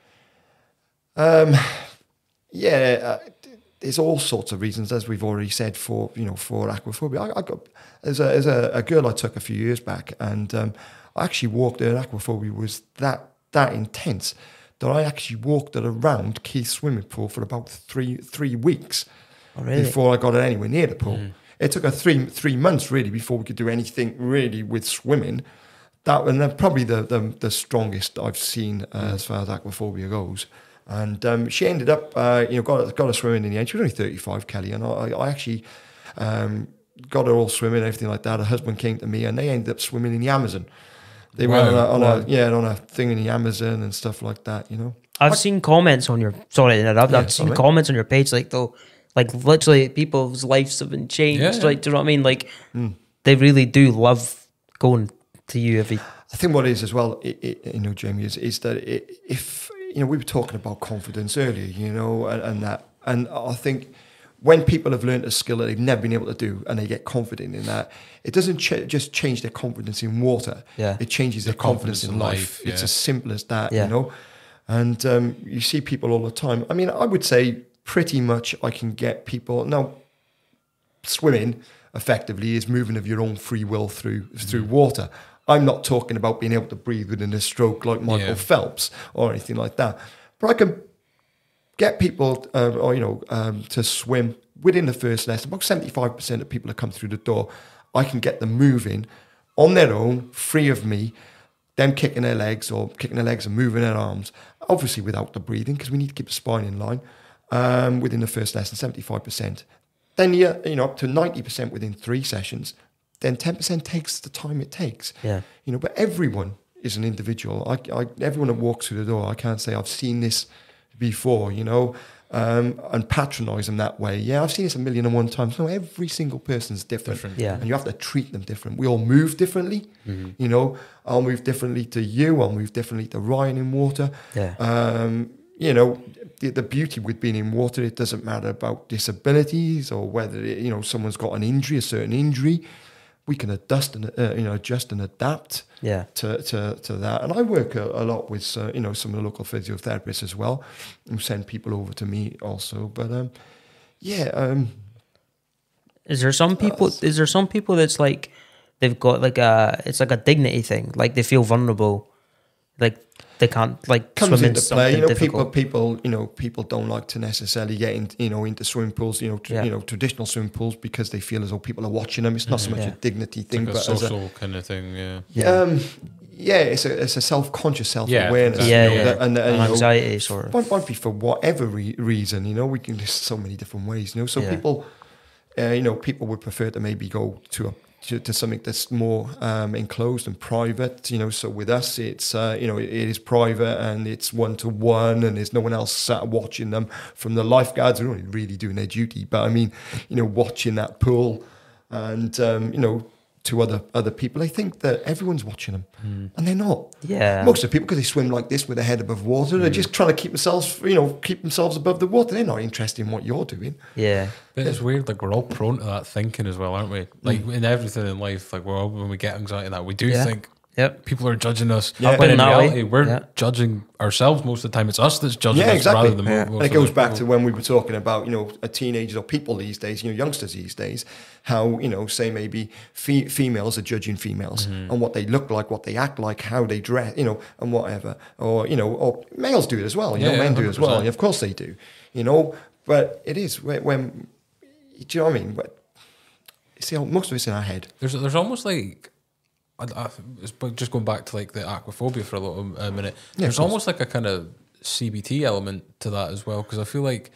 there's all sorts of reasons, as we've already said, for aquaphobia. There's a girl I took a few years back, and I actually walked her. Aquaphobia was that intense that I actually walked her around Keith's swimming pool for about three weeks before I got her anywhere near the pool. It took her three months really before we could do anything really with swimming. And then probably the strongest I've seen as far as aquaphobia goes. And she ended up, got her swimming in the end. She was only 35, Kelly, and I actually got her all swimming and everything like that. Her husband came to me, and they ended up swimming in the Amazon. They went on a thing in the Amazon and stuff like that. I've seen comments on your. Sorry to interrupt. I've seen comments on your page like literally people's lives have been changed. Like, do you know what I mean? Like they really do love going to you every. I think what it is as well, Jamie, is that if we were talking about confidence earlier, and that, and I think when people have learned a skill that they've never been able to do and they get confident in that, it doesn't just change their confidence in water. Yeah. It changes their confidence in life. Yeah. It's as simple as that, And you see people all the time. I mean, I would say pretty much I can get people. Now, swimming effectively is moving of your own free will through water. I'm not talking about being able to breathe within a stroke like Michael Phelps or anything like that. But I can get people to swim within the first lesson. About 75% of people that come through the door, I can get them moving on their own, free of me, them kicking their legs and moving their arms, obviously without the breathing, because we need to keep the spine in line, within the first lesson, 75%. Then up to 90% within 3 sessions. Then 10% takes the time it takes. Yeah. But everyone is an individual. Everyone that walks through the door, I can't say I've seen this before, and patronise them that way. Yeah, I've seen this 1,000,001 times. No, every single person's different. Yeah. And you have to treat them different. We all move differently. Mm-hmm. I'll move differently to you. I'll move differently to Ryan in water. Yeah. The beauty with being in water, it doesn't matter about disabilities or whether someone's got an injury, a certain injury. We can adjust and adapt to that. And I work a lot with some of the local physiotherapists as well, who send people over to me also. But is there some people that's like they've got it's like a dignity thing, like they feel vulnerable Like they can't like comes swim in into play. something You know, difficult. people don't like to necessarily get into swimming pools. Traditional swimming pools because they feel as though people are watching them. It's not so much a dignity thing, Like a but as social kind of thing. Yeah. it's a self-conscious self-awareness. Yeah, you know, and anxiety sort of. might be for whatever reason. You know, there's so many different ways. You know, so Yeah. people, people would prefer to maybe go to something that's more enclosed and private. You know, so with us, it's it is private and it's 1-to-1, and there's no one else sat watching them from the lifeguards who are only really doing their duty. But I mean, watching that pool and to other people, they think that everyone's watching them, and they're not. Yeah. Most of the people, because they swim like this with their head above water, they're just trying to keep themselves above the water. They're not interested in what you're doing. Yeah. But it's weird, like we're all prone to that thinking as well, aren't we? Like in everything in life, like when we get anxiety and that, we do think Yep. people are judging us. Yeah. But in That way. reality, we're Yeah. judging ourselves most of the time. It's us that's judging Yeah, us exactly. rather than most And it of goes the back to people. when we were talking about, teenagers or people these days, youngsters these days, how, say maybe females are judging females and what they look like, what they act like, how they dress, and whatever. Or males do it as well. Yeah, Men do it as well. 100%. Of course they do, but it is when do you know what I mean? See, most of it's in our head. There's almost like, it's just going back to like the aquaphobia for a minute. There's almost like a kind of CBT element to that as well, because I feel like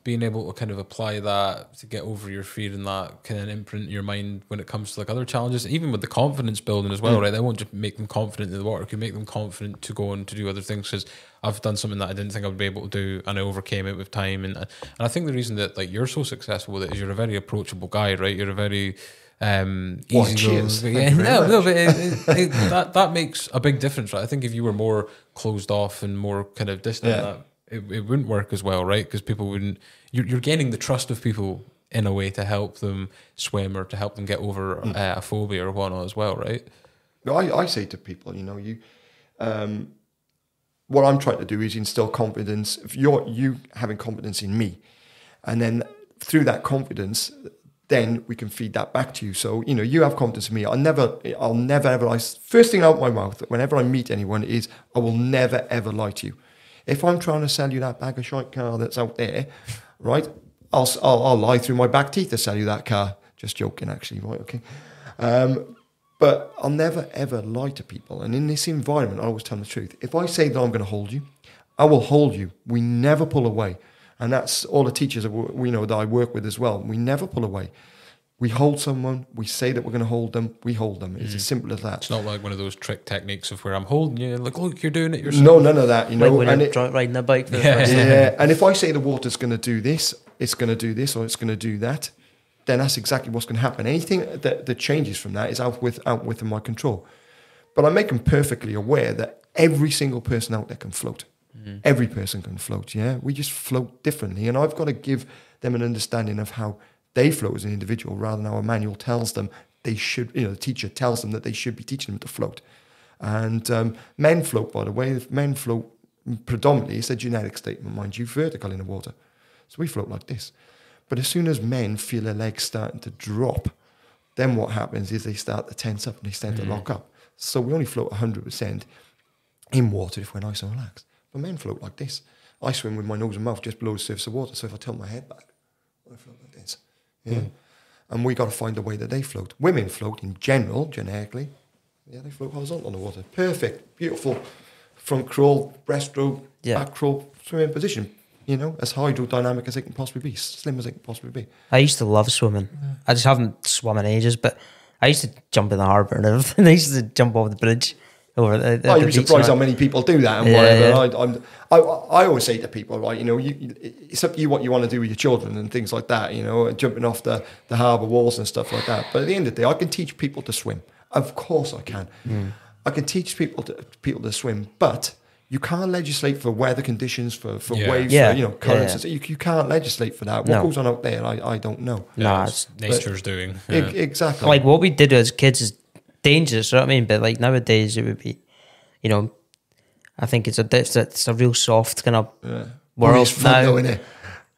being able to kind of apply that to get over your fear and that kind of imprint your mind when it comes to like other challenges, even with the confidence building as well, right? That won't just make them confident in the water, it can make them confident to go on to do other things, because I've done something that I didn't think I would be able to do and I overcame it with time. And I think the reason that like you're so successful with it is you're a very approachable guy, right? You're a very easy cheers. going. Thank you very No, but that makes a big difference, right? I think if you were more closed off and more kind of distant, that it wouldn't work as well, right? Because people wouldn't. You're gaining the trust of people in a way to help them swim or to help them get over a phobia or whatnot as well, right? No, I say to people, what I'm trying to do is instill confidence. If you having confidence in me, and then through that confidence, then we can feed that back to you. So you have confidence in me. I'll never ever. First thing out of my mouth whenever I meet anyone is I will never ever lie to you. If I'm trying to sell you that bag of shite car that's out there, right? I'll lie through my back teeth to sell you that car. Just joking, actually. Right? Okay. But I'll never, ever lie to people. And in this environment, I always tell them the truth. If I say that I'm going to hold you, I will hold you. We never pull away. And that's all the teachers that I work with as well. We never pull away. We hold someone, we say that we're going to hold them, we hold them. It's as simple as that. It's not like one of those trick techniques of where I'm holding you, like, look, you're doing it yourself. No, none of that. Like when you're drunk riding a bike. For the first time. Yeah, and if I say the water's going to do this, it's going to do this, or it's going to do that, then that's exactly what's going to happen. Anything that changes from that is out within my control. But I make them perfectly aware that every single person out there can float. Every person can float, yeah? We just float differently. And I've got to give them an understanding of how they float as an individual rather than how a manual tells them they should, the teacher tells them that they should be teaching them to float. And men float, by the way. Men float predominantly, it's a genetic statement, mind you, vertical in the water. So we float like this. But as soon as men feel their legs starting to drop, then what happens is they start to tense up and they start to lock up. So we only float 100% in water if we're nice and relaxed. But men float like this. I swim with my nose and mouth just below the surface of water. So if I tilt my head back, I float like this. Yeah. And we got to find a way that they float. Women float in general, generically. Yeah, they float horizontal on the water. Perfect, beautiful front crawl, breaststroke, back crawl, swimming position. As hydrodynamic as it can possibly be, slim as it can possibly be. I used to love swimming. I just haven't swum in ages, but I used to jump in the harbour and everything. I used to jump over the bridge. You'd be surprised how many people do that and whatever. Yeah. I always say to people, right, it's up to you what you want to do with your children and things like that, jumping off the harbour walls and stuff like that. But at the end of the day, I can teach people to swim. Of course I can. I can teach people to swim, but you can't legislate for weather conditions, for waves, for currents. You can't legislate for that. What goes on out there, I don't know. No, it's nature's doing. Exactly. Like what we did as kids is dangerous, you know what I mean? But like nowadays it would be, I think it's a real soft kind of world it's fun now. though, innit?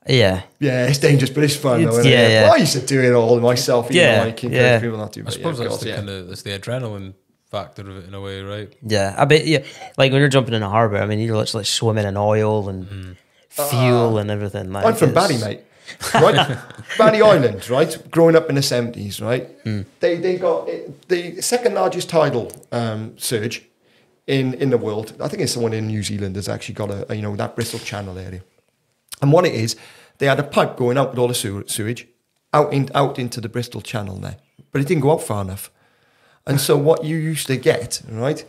Yeah. Yeah, it's dangerous, but it's fun though, innit? Yeah. Well, I used to do it all myself, people not do. I suppose that's the kind of it's the adrenaline factor of it in a way, right? Yeah, I bet. Yeah, like when you're jumping in a harbour, I mean, you're literally swimming in oil and fuel and everything. Like, I'm from it's- Barry, mate. Right, Barry Island. Right, growing up in the 70s. Right, they got the second largest tidal surge in the world. I think it's someone in New Zealand has actually got a that Bristol Channel area. And what it is, they had a pipe going out with all the sewage out into the Bristol Channel there, but it didn't go out far enough. And so what you used to get, right,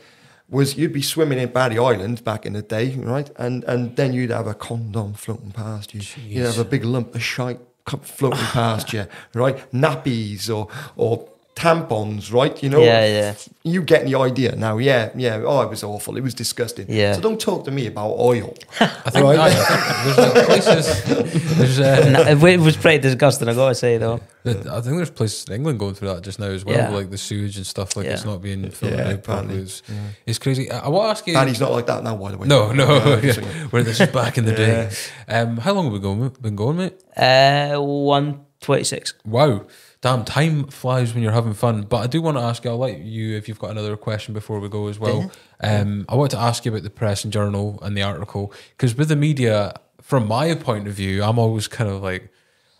was you'd be swimming in Barry Island back in the day, right, and then you'd have a condom floating past you. You'd have a big lump of shite floating past you, right, nappies or tampons, right, Yeah. You get the idea now. Yeah. Oh, it was awful. It was disgusting. Yeah. So don't talk to me about oil. I think, Right. I think there's like places. There's It was pretty disgusting, I gotta say though. I think there's places in England going through that just now as well, Yeah. like the sewage and stuff. Like it's Yeah. not being filtered Yeah, out properly. apparently. It's crazy. I want to ask you. Barry's not like that now, by the way. No, Yeah, yeah. Where this is back in the day. How long have we been going, mate? 126. Wow. Damn, time flies when you're having fun. But I do want to ask you, I'll let you, if you've got another question before we go as well. I want to ask you about the Press and Journal and the article. Because with the media, from my point of view, I'm always kind of like,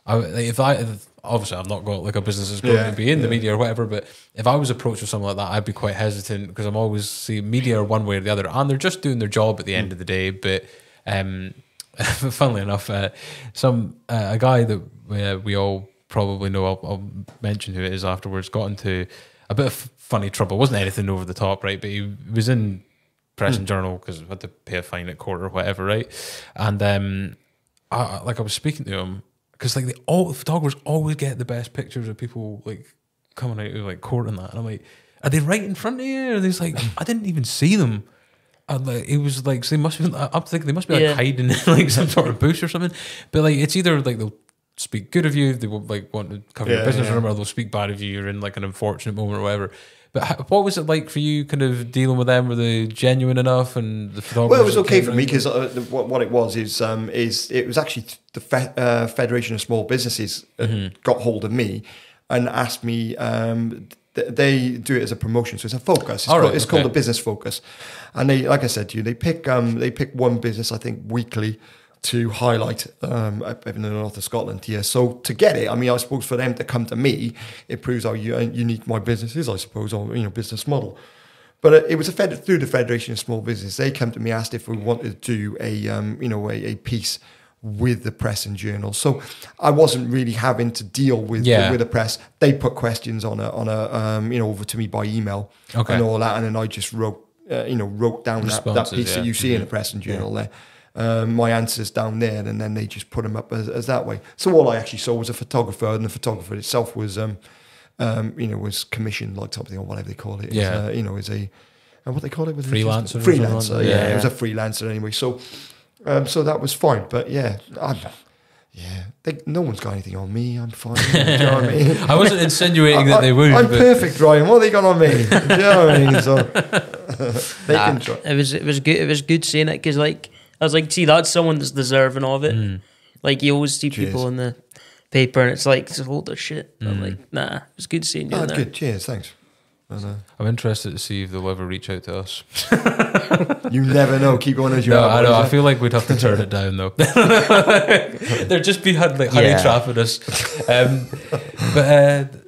obviously I've not got like a business that's going to be in the media or whatever, but if I was approached with something like that, I'd be quite hesitant because I'm always seeing media are one way or the other. And they're just doing their job at the end of the day. But funnily enough, a guy that we all probably know, I'll mention who it is afterwards, got into a bit of funny trouble. It wasn't anything over the top, right? But he was in Press and Journal because he had to pay a fine at court or whatever, right? And I was speaking to him because like the photographers always get the best pictures of people like coming out of like court and that. And I'm like, are they right in front of you? And he's like, I didn't even see them. And like it was like, so they must be. I'm thinking they must be like hiding in like some sort of bush or something. But like it's either like they'll speak good of you, they won't like want to cover your business or whatever, or they'll speak bad of you. You're in like an unfortunate moment or whatever. But what was it like for you, kind of dealing with them? Were they genuine enough? And the photographers? Well, it was okay for me because what it was is it was actually the Federation of Small Businesses got hold of me and asked me. They do it as a promotion, so it's a focus. It's called a business focus, and they, like I said to you, they pick one business, I think, weekly to highlight up in the north of Scotland here. So to get it, I mean, I suppose for them to come to me, it proves how unique my business is, I suppose, or business model. But it was through the Federation of Small Business. They come to me, asked if we wanted to do a piece with the Press and Journal. So I wasn't really having to deal with the press. They put questions on a over to me by email and all that, and then I just wrote down that piece that you see in the Press and Journal there. My answers down there, and then they just put them up as that way. So all I actually saw was a photographer, and the photographer itself was, was commissioned, like something or whatever they call it. It was, is a what they call it with freelancer. Freelancer, it was a freelancer anyway. So, so that was fine. But no one's got anything on me. I'm fine. Do you know what I mean? I wasn't insinuating that they would. I'm perfect, Ryan. What have they got on me? Do you know what I mean? So they can try. It was good. It was good seeing it because, like, I was like, see, that's someone that's deserving of it. Like, you always see people in the paper, and it's like, hold their shit. I'm like, nah, it was good seeing you. That's good. Cheers. Thanks. I'm interested to see if they'll ever reach out to us. You never know. Keep going as you are. I know. I feel like we'd have to turn it down though. There'd just be honey trapping us.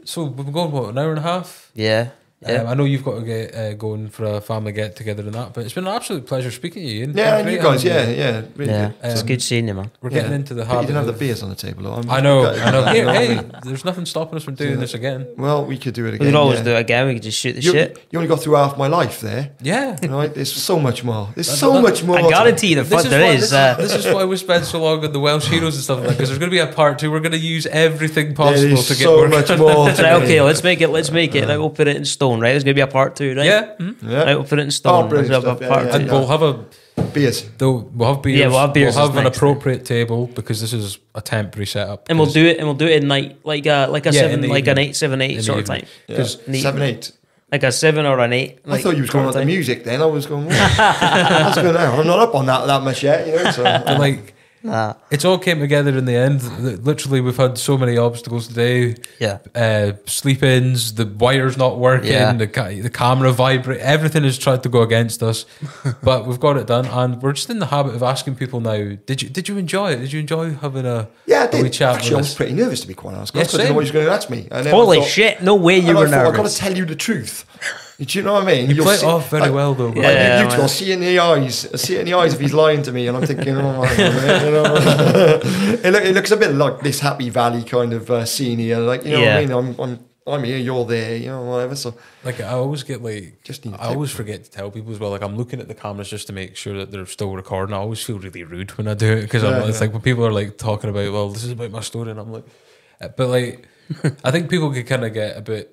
So we've been going an hour and a half. Yeah. I know you've got to get going for a family get together and that, but it's been an absolute pleasure speaking to you, Ian. Yeah, and you guys, really good. It's good seeing you, man. We're getting into the But habit. you didn't have the beers on the table. I know. Hey, there's nothing stopping us from doing this again. Well, we could do it We again. could always do it again. We could just shoot the shit. You only got through half my life there. Yeah. Right? There's so much more. There's so much more. I guarantee you there is. This is why we spent so long on the Welsh heroes and stuff like that, because there's going to be a part 2. We're going to use everything possible to get so much more. Right, okay, let's make it. Right, we'll put it in stone. Right, there's going to be a part 2. Right. Yeah. Right, we'll put it in stone. brilliant We'll have a part 2. And we'll have beers. We'll have beers. Yeah, we'll have beers We'll have an next appropriate table because this is a temporary setup. And we'll do it. At night, like a 7, like an 8, 7, 8 sort of time. Yeah. 7, 8. Like a 7 or an 8. I thought you was going on the music then. I was going, what's going on? I'm not up on that much yet, So. Like, Nah. It's all came together in the end. Literally, we've had so many obstacles today. Yeah. Sleep-ins, the wire's not working, Yeah. the camera vibrate. Everything has tried to go against us, but we've got it done. And we're just in the habit of asking people now. Did you enjoy it? Did you enjoy having a I wee did. chat Actually, I with was us? pretty nervous, to be quite honest. Yeah, I didn't know what he was going to ask me. And then Holy I thought- shit! No way you and were I thought, I've got nervous. to tell you the truth. Do you know what I mean? You play it see- off very well, though. Like, Yeah, you two, man. I'll see it in the eyes. I see it in the eyes if he's lying to me, and I'm thinking, oh, my God, you know, it looks a bit like this Happy Valley kind of scene here. Like, you know Yeah. what I mean? I'm here, you're there, you know, whatever. So Like I always get like, Just need to I always forget to tell people as well. Like I'm looking at the cameras just to make sure that they're still recording. I always feel really rude when I do it because it's like when people are like talking about, well, this is about my story, and I'm like, but like, I think people can kind of get a bit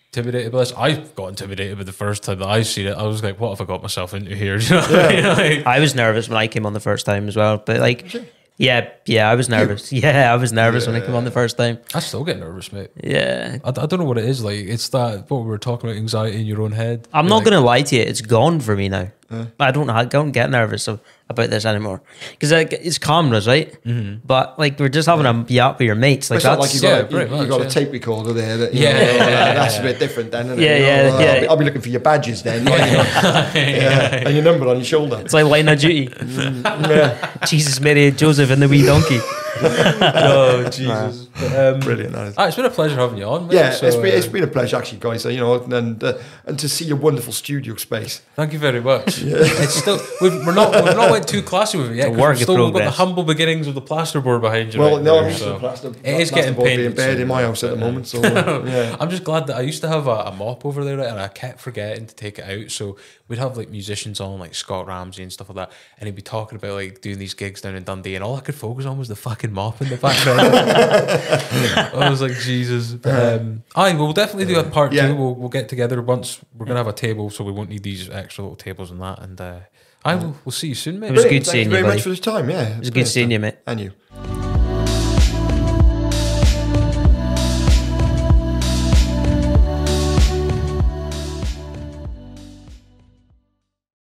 intimidated by this. I got intimidated with the first time that I seen it. I was like, what have I got myself into here? Do you know what I mean? Like, I was nervous when I came on the first time as well, but like, yeah, I was nervous. Yeah, I was nervous when I came on the first time. I still get nervous, mate. Yeah, I don't know what it is. Like it's that what we were talking about, anxiety in your own head. I'm You're not like, gonna lie to you, it's gone for me now. I don't get nervous about this anymore because it's cameras, right? But like we're just having a yap with your mates. Like it's not that's like yeah, you've pretty got, much, you got yeah. a tape recorder there. That, you Yeah, know, yeah, that's yeah. a bit different then. Isn't Yeah, it? You know, yeah. I'll be looking for your badges then. Like, you know, and your number on your shoulder. it's like line of duty. Yeah, Jesus, Mary, Joseph, and the wee donkey. oh Jesus! brilliant. That is. It's been a pleasure having you on, mate. Yeah, So, it's been a pleasure actually, guys. You know, and to see your wonderful studio space. thank you very much. It's still we've not went too classy with it yet. 'Cause work in we've got the progress. humble beginnings of the plasterboard behind you. Well, right no, there, I'm used to so. the plaster. It is getting plasterboard being painted bad soon, in my though, house at the but, moment. So yeah. I'm just glad that I used to have a mop over there, right, and I kept forgetting to take it out. So we'd have like musicians on, like Scott Ramsey and stuff like that, and he'd be talking about like doing these gigs down in Dundee, and all I could focus on was the fucking mop in the background. I was like, Jesus. But, we'll definitely do a part Yeah. two. We'll get together once. We're gonna have a table, so we won't need these extra little tables and that. And we'll see you soon, mate. It was Brilliant. good seeing Thank you you, very buddy. much for this time. Yeah, It was good seeing you, mate. And you.